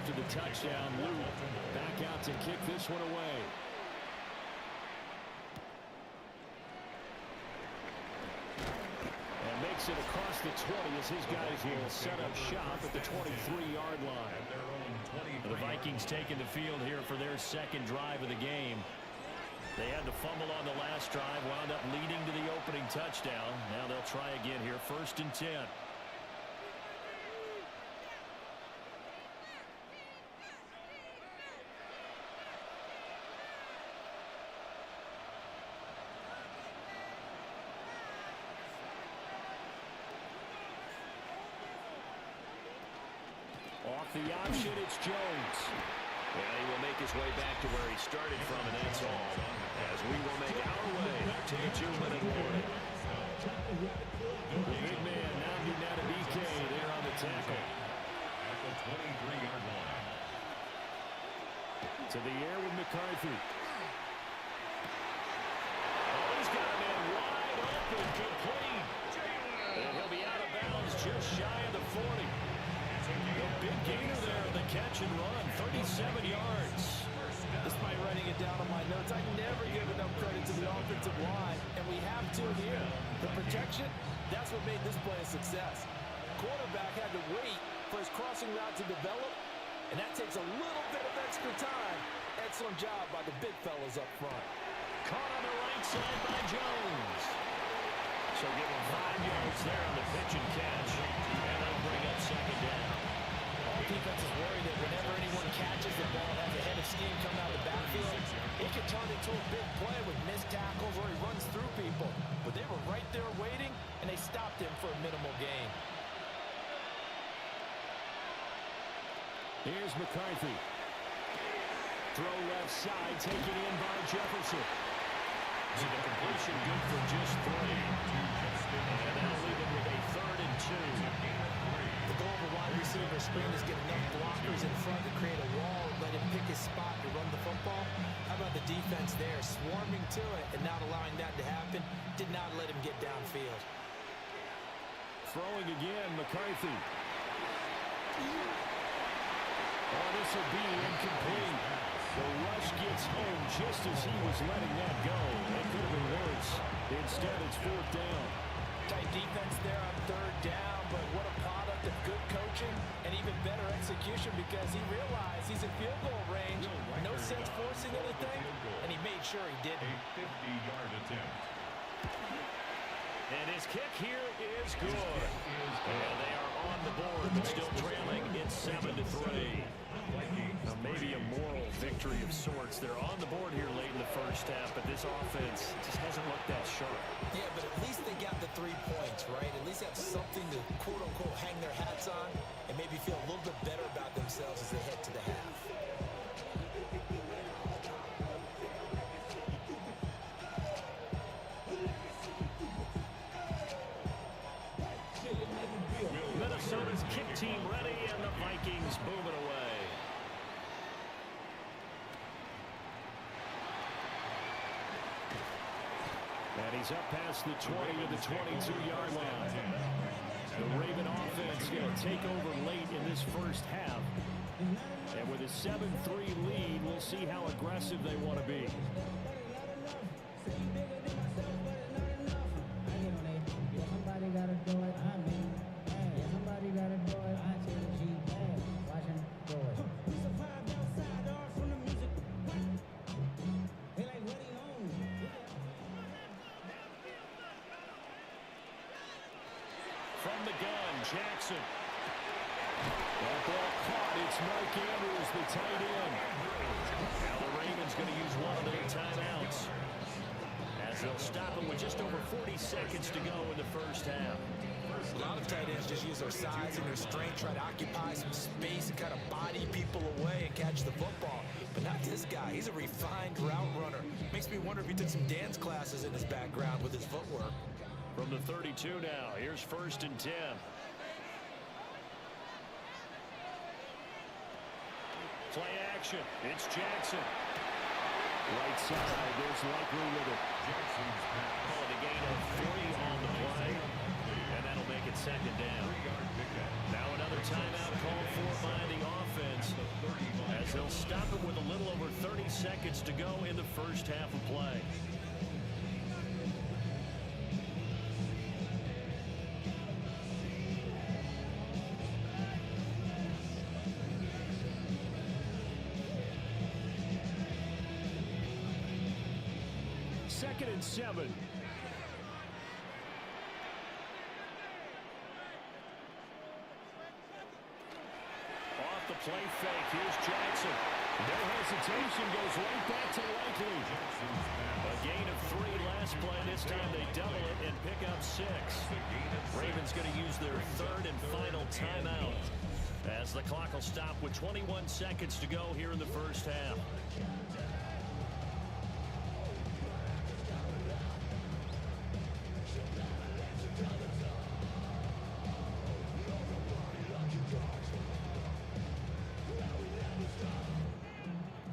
The touchdown, Luke back out to kick this one away. And makes it across the 20 as his guys will set up shop at the 23-yard line. The Vikings taking the field here for their 2nd drive of the game. They had the fumble on the last drive, wound up leading to the opening touchdown. Now they'll try again here, 1st and 10. Off the option, it's Jones. And he will make his way back to where he started from, and that's all. As we will make our way to the 2-minute warning. The big man, Namdi Madubuike, there on the tackle. At the 23-yard line. To the air with McCarthy. Oh, he's got a man wide open, complete. And he'll be out of bounds just shy of the 40. A big gainer there on the catch and run, 37 yards. Despite writing it down on my notes, I never give enough credit to the offensive line, and we have to here. The protection, that's what made this play a success. Quarterback had to wait for his crossing route to develop, and that takes a little bit of extra time. Excellent job by the big fellas up front. Caught on the right side by Jones. So give him 5 yards there on the pitch and catch. And that'll bring up second down. All defenses worry that whenever anyone catches the ball and has a head of steam coming out of the backfield, it can turn into a big play with missed tackles or he runs through people. But they were right there waiting, and they stopped him for a minimal gain. Here's McCarthy. Throw left side, taken in by Jefferson. So the completion good for just 3. And that'll leave him with a 3rd and 2. The goal of a wide receiver screen is get enough blockers in front to create a wall and let him pick his spot to run the football. How about the defense there, swarming to it and not allowing that to happen? Did not let him get downfield. Throwing again, McCarthy. Oh, this will be incomplete. The rush gets home just as he was letting that go. That could have been worse. Instead, it's 4th down. Tight defense there on 3rd down, but what a product of good coaching and even better execution because he realized he's in field goal range. No sense forcing anything, and he made sure he didn't. A 50-yard attempt. And his kick here is good. And they are on the board, but still trailing. It's 7-3. Now maybe a moral victory of sorts. They're on the board here late in the first half, but this offense just hasn't looked that sharp. Yeah, but at least they got the 3 points, right? At least that's something to, quote-unquote, hang their hats on and maybe feel a little bit better about themselves as they head to the half. Minnesota's kick team ready, and the Vikings boom it away. And he's up past the 20 to the 22-yard line. The Raven offense going to take over late in this first half. And with a 7-3 lead, we'll see how aggressive they want to be. Somebody gotta do it. I mean, hey, somebody gotta do it. I tell the G, hey, watch him do it. We survived outside, ours from the music. They like, what he on? From the gun, Jackson. That ball caught. It's Mark Andrews, the tight end. Now the Ravens going to use one of their timeouts, as they'll stop him with just over 40 seconds to go in the first half. A lot of tight ends just use their size and their strength, try to occupy some space and kind of body people away and catch the football. But not this guy. He's a refined route runner. Makes me wonder if he took some dance classes in his background with his footwork. From the 32 now, here's 1st and 10. Play action. It's Jackson. Right side, there's Likely with it. Calling a gain of 3 on the play, and that'll make it 2nd down. Now another timeout called for by the offense, as they'll stop it with a little over 30 seconds to go in the first half of play. Second and 7. Off the play fake. Here's Jackson. No hesitation. Goes right back to Likely. A gain of 3 last play. This time they double it and pick up 6. Ravens going to use their 3rd and final timeout As the clock will stop with 21 seconds to go here in the first half.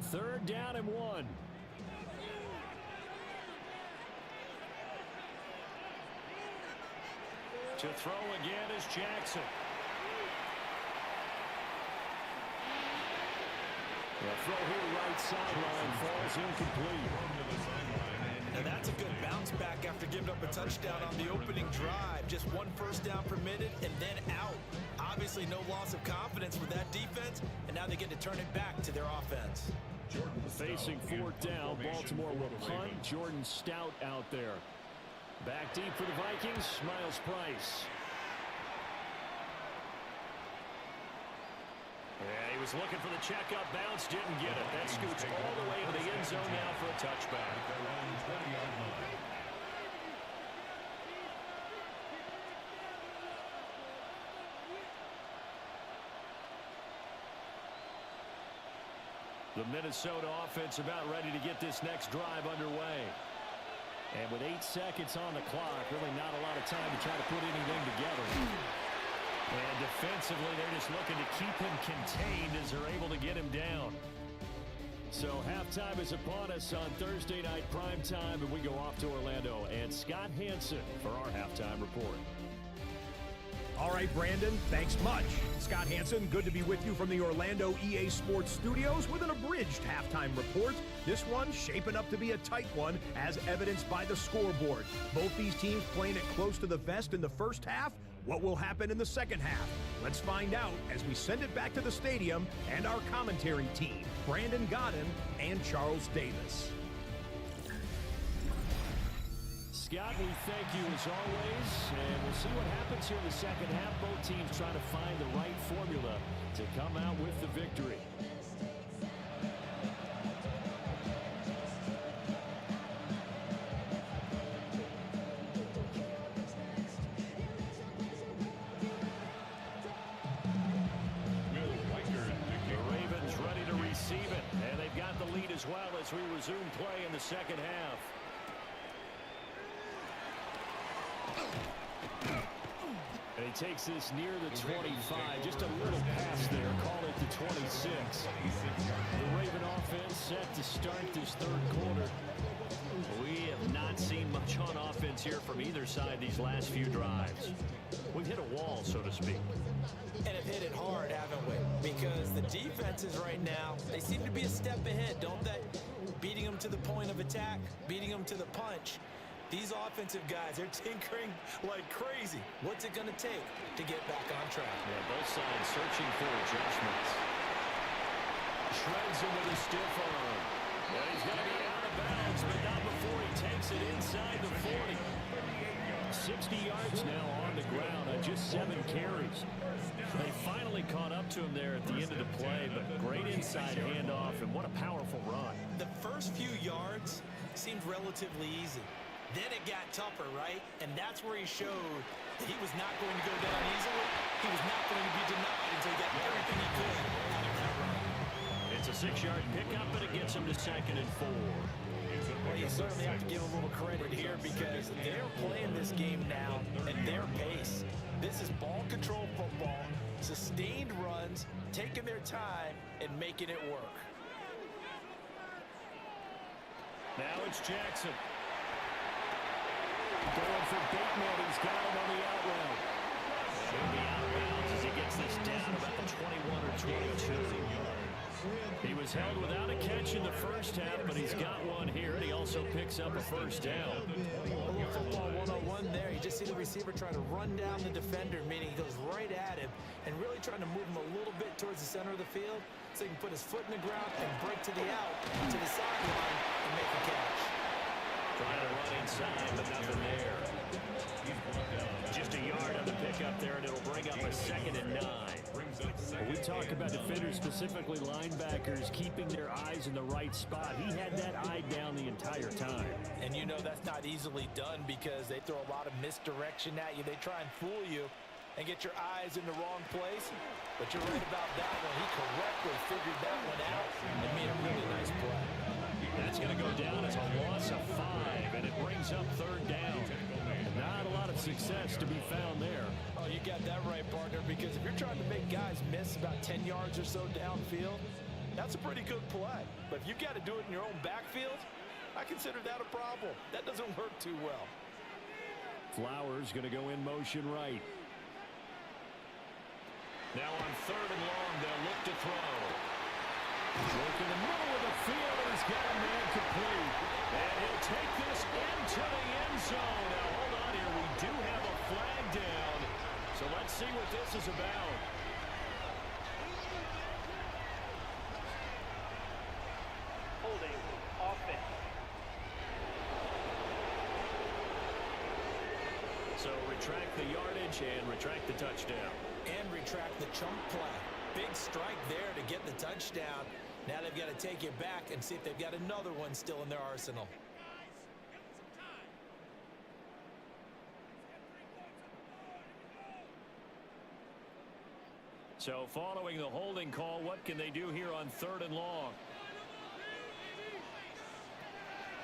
Third down and 1. To throw again is Jackson. The throw here right sideline falls incomplete. Now that's a good bounce back after giving up a touchdown on the opening drive. Just one first down permitted and then out. Obviously no loss of confidence with that defense, and now they get to turn it back to their offense. Facing fourth down, Baltimore will punt. Jordan Stout out there. Back deep for the Vikings, Miles Price. Yeah, he was looking for the checkup bounce, didn't get it. That scoots all the way to the end zone now for a touchback. The Minnesota offense about ready to get this next drive underway. And with 8 seconds on the clock, really not a lot of time to try to put anything together. And defensively, they're just looking to keep him contained as they're able to get him down. So halftime is upon us on Thursday night primetime, and we go off to Orlando. And Scott Hansen for our halftime report. All right, Brandon, thanks much. Scott Hansen, good to be with you from the Orlando EA Sports Studios with an abridged halftime report. This one shaping up to be a tight one, as evidenced by the scoreboard. Both these teams playing it close to the vest in the first half. What will happen in the second half? Let's find out as we send it back to the stadium and our commentary team, Brandon Godden and Charles Davis. Scott, we thank you as always, and we'll see what happens here in the second half. Both teams trying to find the right formula to come out with the victory. The Ravens ready to receive it, and they've got the lead as well as we resume play in the second half. And he takes this near the 25. Just a little pass there. Call it the 26. The Raven offense set to start this third quarter. We have not seen much on offense here from either side these last few drives. We've hit a wall, so to speak. And have hit it hard, haven't we? Because the defenses right now, they seem to be a step ahead, don't they? Beating them to the point of attack, beating them to the punch. These offensive guys, they're tinkering like crazy. What's it going to take to get back on track? Yeah, both sides searching for adjustments. Shreds him with a stiff arm. Well, he's going to be out of bounds, but not before he takes it inside the 40. 60 yards now on the ground on just 7 carries. They finally caught up to him there at the end of the play, but great inside handoff, and what a powerful run. The first few yards seemed relatively easy. Then it got tougher, right? And that's where he showed that he was not going to go down easily. He was not going to be denied until he got everything he could out of that run. It's a 6-yard pickup, but it gets him to 2nd and 4. Well, you certainly have to give a little credit here because they're playing this game now at their pace. This is ball control football, sustained runs, taking their time and making it work. Now it's Jackson. Going for Bateman. He's got him on the out route. Should be out of bounds as he gets this down about the 21 or 22. He was held without a catch in the first half, but he's got one here, and he also picks up a first down. A little football 101 there. You just see the receiver trying to run down the defender, meaning he goes right at him and really trying to move him a little bit towards the center of the field so he can put his foot in the ground and break to the out, to the sideline, and make a catch. Trying to run inside, but nothing there. Just a yard on the pickup there, and it'll bring up a 2nd and 9. When we talk about defenders, specifically linebackers, keeping their eyes in the right spot. He had that eye down the entire time. And you know that's not easily done because they throw a lot of misdirection at you. They try and fool you. and get your eyes in the wrong place. But you're right about that one. He correctly figured that one out and made a really nice play. That's going to go down as a loss of 5, and it brings up third down. Not a lot of success to be found there. Oh, you got that right, partner, because if you're trying to make guys miss about 10 yards or so downfield, that's a pretty good play. But if you've got to do it in your own backfield, I consider that a problem. That doesn't work too well. Flowers going to go in motion right. Now on third and long, they'll look to throw. Work in the middle of the field, and he's got a man complete. And he'll take this into the end zone. Now, hold on here. We do have a flag down. So let's see what this is about. Holding offense. So retract the yardage and retract the touchdown. And retract the chunk play. Big strike there to get the touchdown. Now they've got to take it back and see if they've got another one still in their arsenal. So following the holding call, what can they do here on third and long?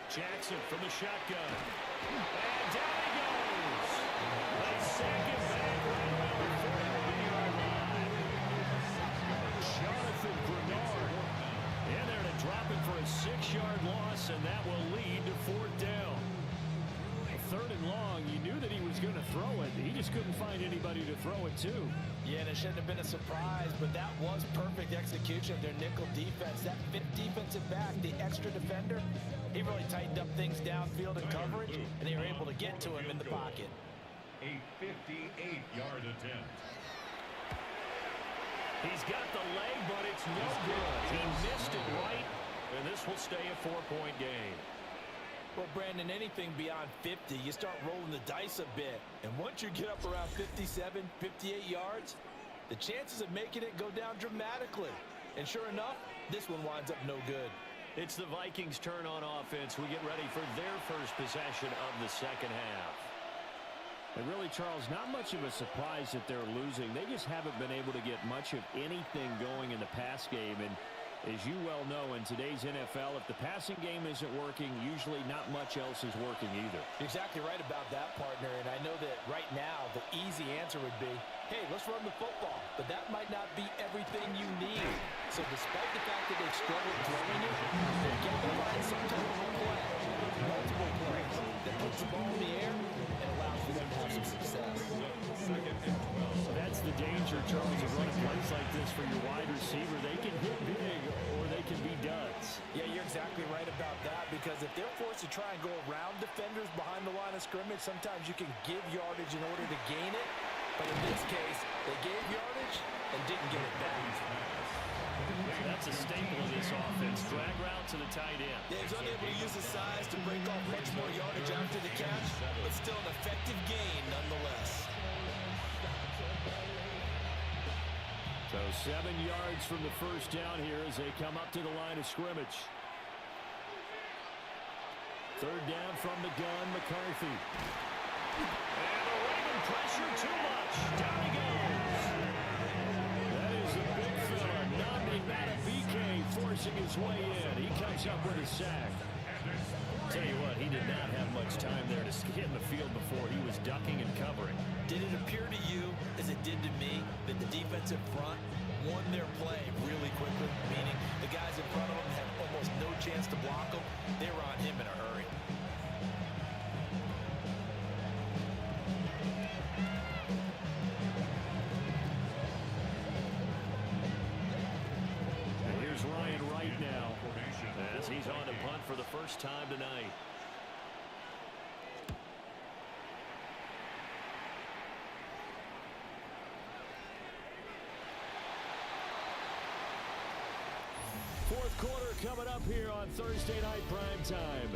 Jackson from the shotgun. And down he goes. They sack him back right around the 41-yard line. Jonathan Grenard in there to drop it for a 6-yard loss, and that will lead to fourth down. Third and long, you knew that he was going to throw it. He just couldn't find anybody to throw it to. Yeah, and it shouldn't have been a surprise, but that was perfect execution of their nickel defense. That fifth defensive back, the extra defender, he really tightened up things downfield in coverage, and they were able to get to him in the pocket. A 58-yard attempt. He's got the leg, but it's no good. He missed it right, and this will stay a 4-point game. Well, Brandon, anything beyond 50, you start rolling the dice a bit. And once you get up around 57, 58 yards, the chances of making it go down dramatically. And sure enough, this one winds up no good. It's the Vikings' turn on offense. We get ready for their first possession of the second half. And really, Charles, not much of a surprise that they're losing. They just haven't been able to get much of anything going in the pass game. And as you well know, in today's NFL, if the passing game isn't working, usually not much else is working either. You're exactly right about that, partner. And I know that right now the easy answer would be, hey, let's run the football. But that might not be everything you need. So despite the fact that they've struggled throwing it, they get to find some type of a play, multiple plays, that puts the ball in the air and allows for them to have some success. That's the danger, Charles, of running plays like this for your wide receiver. They can hit big or they can be duds. Yeah, you're exactly right about that, because if they're forced to try and go around defenders behind the line of scrimmage, sometimes you can give yardage in order to gain it. But in this case, they gave yardage and didn't get it back. That's a staple of this offense. Drag route to the tight end. Yeah, he's unable to use his size to break off much more yardage after the catch, but still an effective gain nonetheless. So 7 yards from the first down here as they come up to the line of scrimmage. Third down from the gun, McCarthy. And the Raven pressure too much. Down he goes. That is a big fella, Nnamdi Madubuike, forcing his way in. He comes up with a sack. Tell you what, he did not have much time there to get in the field before he was ducking and covering. Did it appear to you, as it did to me, that the defensive front won their play really quickly? Meaning the guys in front of them had almost no chance to block him. They were on him in a hurry. And here's Ryan Wright now, as he's on to punt for the first time tonight. Fourth quarter coming up here on Thursday Night Primetime.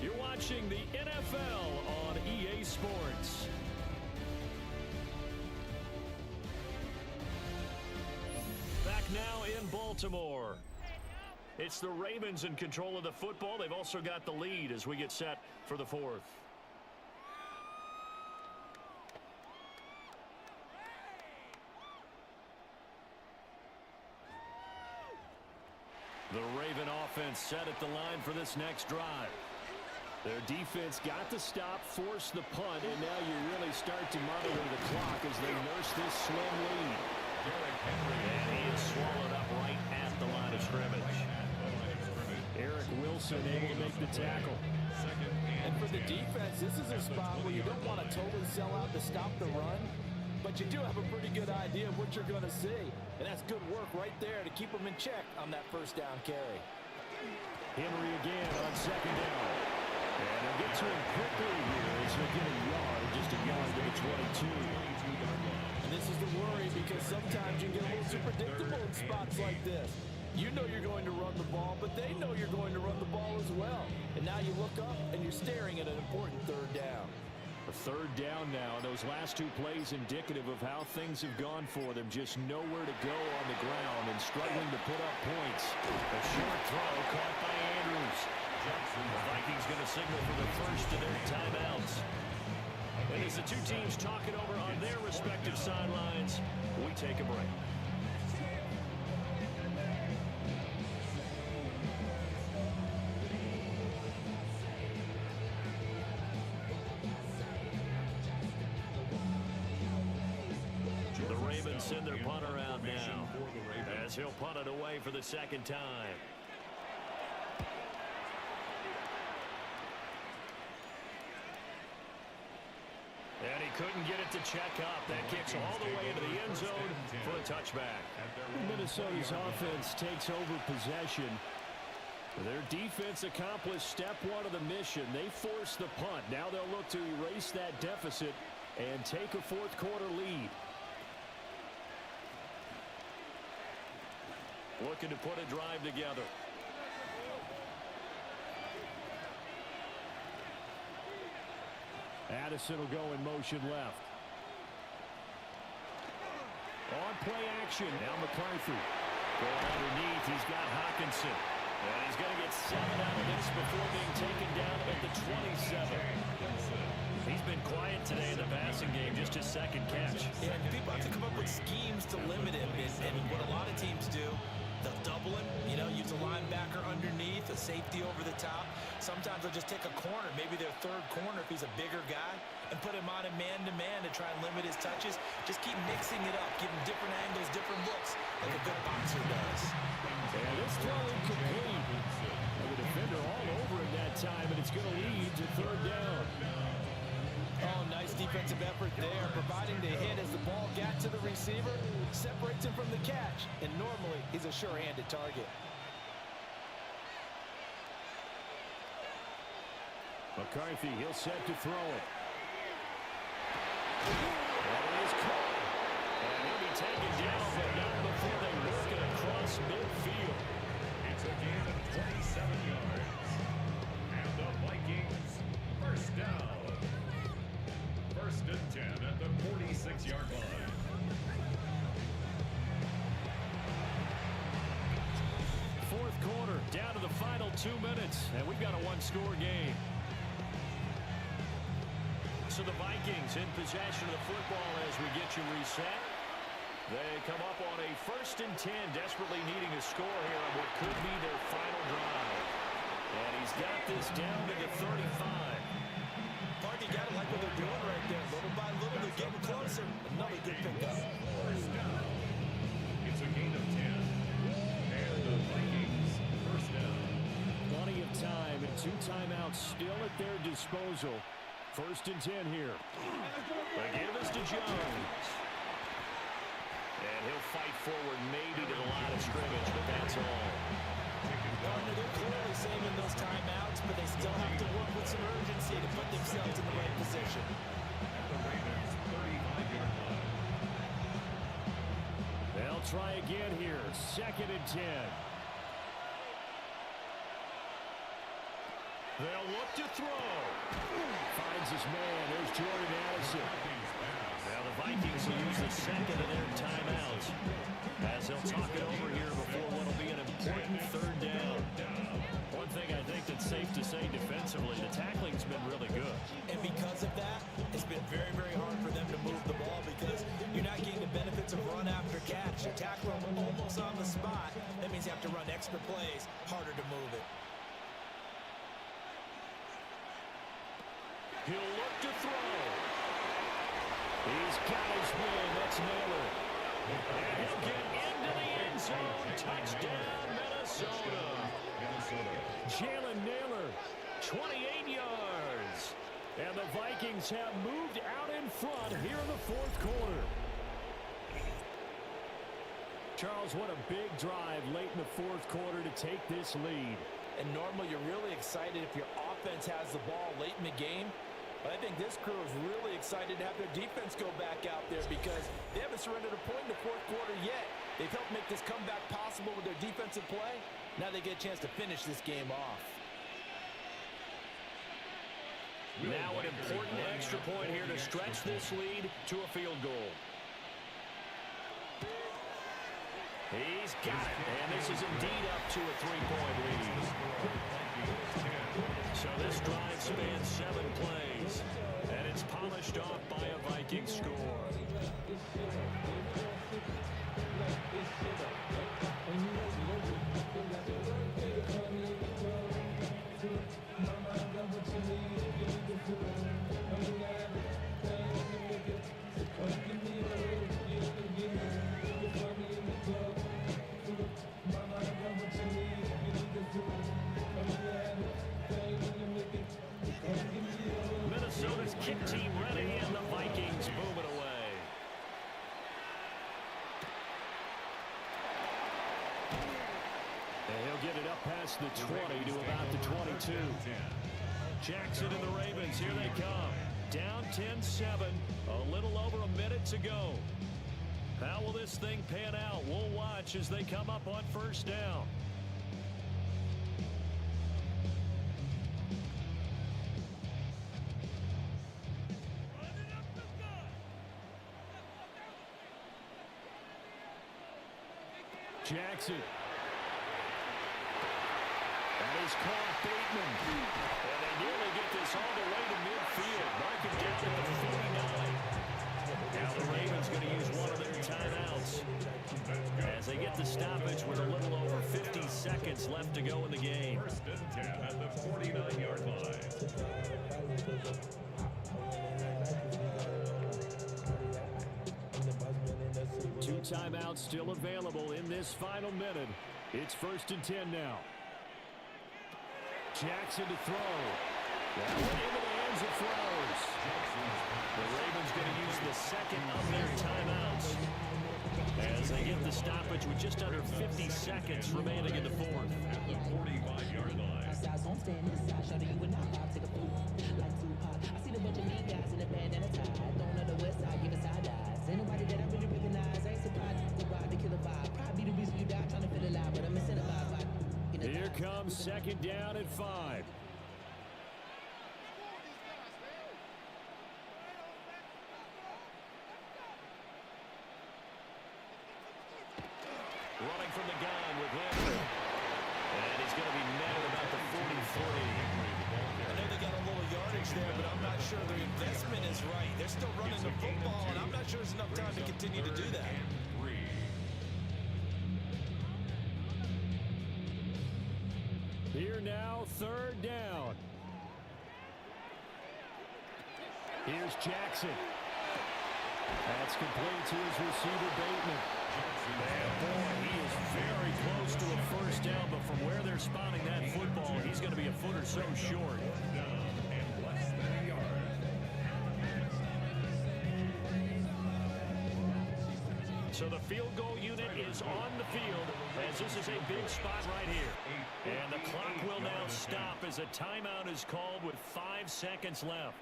You're watching the NFL on EA Sports. Back now in Baltimore. It's the Ravens in control of the football. They've also got the lead as we get set for the fourth. The Raven offense set at the line for this next drive. Their defense got the stop, forced the punt, and now you really start to monitor the clock as they nurse this slim lead. And he is swallowed up right at the line of scrimmage. Eric Wilson able to make the tackle. And for the defense, this is a spot where you don't want to totally sell out to stop the run, but you do have a pretty good idea of what you're going to see. And that's good work right there to keep them in check on that first down carry. Henry again on second down. And they'll get to him quickly here as he'll get a yard, just a yard to the 22. And this is the worry because sometimes you get a little too predictable in spots like this. You know you're going to run the ball, but they know you're going to run the ball as well. And now you look up and you're staring at an important third down. A third down now. Those last two plays indicative of how things have gone for them. Just nowhere to go on the ground and struggling to put up points. A short throw caught by Andrews. The Vikings going to signal for the first of their timeouts. And as the two teams talk it over on their respective sidelines, we take a break. The Ravens send their punter out now as he'll punt it away for the second time. And he couldn't get it to check up. That kicks all the way into the end zone for a touchback. Minnesota's offense takes over possession. Their defense accomplished step one of the mission. They forced the punt. Now they'll look to erase that deficit and take a fourth quarter lead. Looking to put a drive together. Addison will go in motion left. On play action. Now McCarthy. Going underneath. He's got Hawkinson. And he's going to get 7 out of this before being taken down at the 27. He's been quiet today in the passing game. Just his second catch. Yeah, people have to come up with schemes to limit him. And what a lot of teams do, they'll double him, you know, use a linebacker underneath, a safety over the top. Sometimes they'll just take a corner, maybe their third corner if he's a bigger guy, and put him on a man-to-man to try and limit his touches. Just keep mixing it up, give him different angles, different looks, like a good boxer does. And this throw incomplete. And the defender all over him that time, and it's going to lead to third down. Oh, nice defensive effort there, providing the hit as the ball got to the receiver, separates him from the catch, and normally he's a sure-handed target. McCarthy, he'll set to throw it. And it is caught. And he'll be taken down, but not before they work it across midfield. It's a gain of 27 yards. And the Vikings, first down. First and 10 at the 46-yard line. Fourth quarter, down to the final 2 minutes, and we've got a one-score game. So the Vikings in possession of the football as we get you reset. They come up on a 1st and 10, desperately needing a score here on what could be their final drive. And he's got this down to the 35. Party got it like what they're doing right there. Little by little, they're getting closer. Another good pickup. First down. It's a gain of 10. And the Vikings, first down. Plenty of time and 2 timeouts still at their disposal. 1st and 10 here. The give is to Jones. And he'll fight forward maybe to the line of scrimmage, but that's all. Partner, they're clearly saving those timeouts, but they still have to work with some urgency to put themselves in the right position. At the Ravens, 35-yard line. They'll try again here. 2nd and 10. They'll look to throw. Finds his man. There's Jordan Addison. Now the Vikings will use the second of their timeouts as they'll talk it over here before what will be an important third down. One thing I think that's safe to say defensively, the tackling's been really good. And because of that, it's been very, very hard for them to move the ball because you're not getting the benefits of run after catch. You tackle him almost on the spot. That means you have to run extra plays, harder to move it. He'll look to throw. He's got his man. That's Naylor. And he'll get into the end zone. Touchdown, Minnesota. Jalen Naylor, 28 yards. And the Vikings have moved out in front here in the fourth quarter. Charles, what a big drive late in the fourth quarter to take this lead. And normally you're really excited if your offense has the ball late in the game. But I think this crew is really excited to have their defense go back out there because they haven't surrendered a point in the fourth quarter yet. They've helped make this comeback possible with their defensive play. Now they get a chance to finish this game off. Now an important extra point here to stretch this lead to a field goal. He's got it, and this is indeed up to a three-point lead. So this drive spans 7 plays, and it's polished off by a Viking score. Minnesota's kick team ready, and the Vikings move it away. And he'll get it up past the 20 to about the 22. Jackson and the Ravens, here they come. Down 10-7, a little over a minute to go. How will this thing pan out? We'll watch as they come up on first down. Jackson. That is caught Bateman. And they nearly get this all the way to midfield. Mark it down at the 49. Now the Ravens going to use one of their timeouts as they get the stoppage with a little over 50 seconds left to go in the game. First and 10 at the 49-yard line. 2 timeouts still available in this final minute. It's first and 10 now. Jackson to throw. That went into the hands of Flowers. The Ravens going to use the second of their timeouts as they get the stoppage with just under 50 seconds remaining in the fourth. At the 45-yard line. Here comes second down at 5. Running from the gun with Lambert. And he's going to be met at about the 43. I know they got a little yardage there, but I'm not sure their investment is right. They're still running the football, and I'm not sure there's enough time to continue to do that. Here now, third down. Here's Jackson. That's complete to his receiver, Bateman. And boy, he is very close to a first down, but from where they're spotting that football, he's going to be a foot or so short. So the field goal unit is on the field as this is a big spot right here. And the clock will now stop as a timeout is called with 5 seconds left.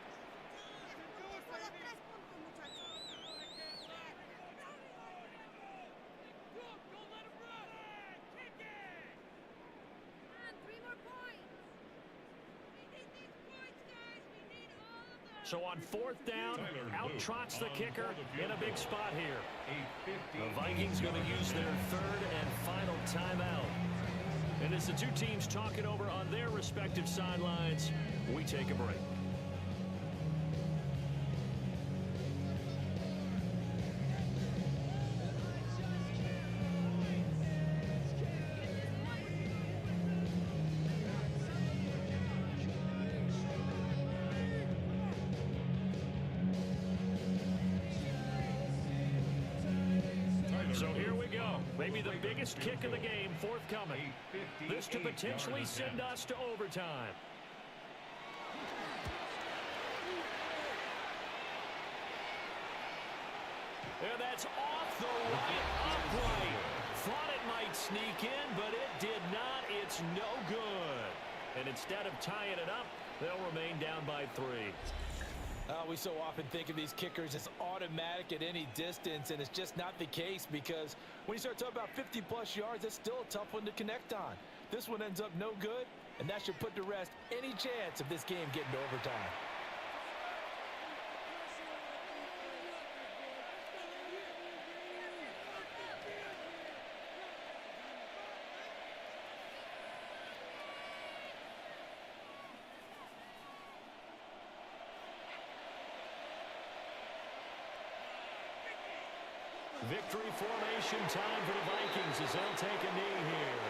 So on fourth down, out trots the kicker in a big spot here. The Vikings going to use their third and final timeout. And as the two teams talk it over on their respective sidelines, we take a break. Maybe the biggest kick of the game forthcoming. This to potentially send us to overtime. And that's off the right upright. Thought it might sneak in, but it did not. It's no good. And instead of tying it up, they'll remain down by 3. We so often think of these kickers as automatic at any distance, and it's just not the case, because when you start talking about 50-plus yards, it's still a tough one to connect on. This one ends up no good, and that should put to rest any chance of this game getting to overtime. Victory formation time for the Vikings as they'll take a knee here.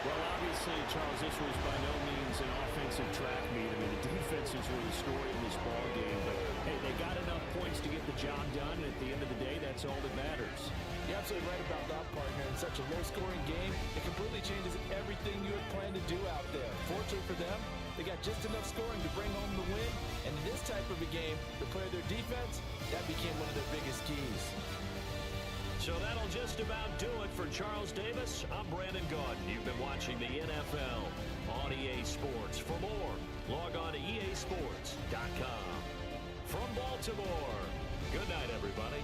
Well, obviously, Charles, this was by no means an offensive track meet. I mean, the defenses were the story in this ball game, but hey, they got enough points to get the job done, and at the end of the day, that's all that matters. You're absolutely right about that, partner. In such a low-scoring game, it completely changes everything you had planned to do out there. Fortunately for them, they got just enough scoring to bring home the win, and in this type of a game, to play their defense, that became one of their biggest keys. So that'll just about do it for Charles Davis. I'm Brandon Gaudin. You've been watching the NFL on EA Sports. For more, log on to easports.com. From Baltimore, good night, everybody.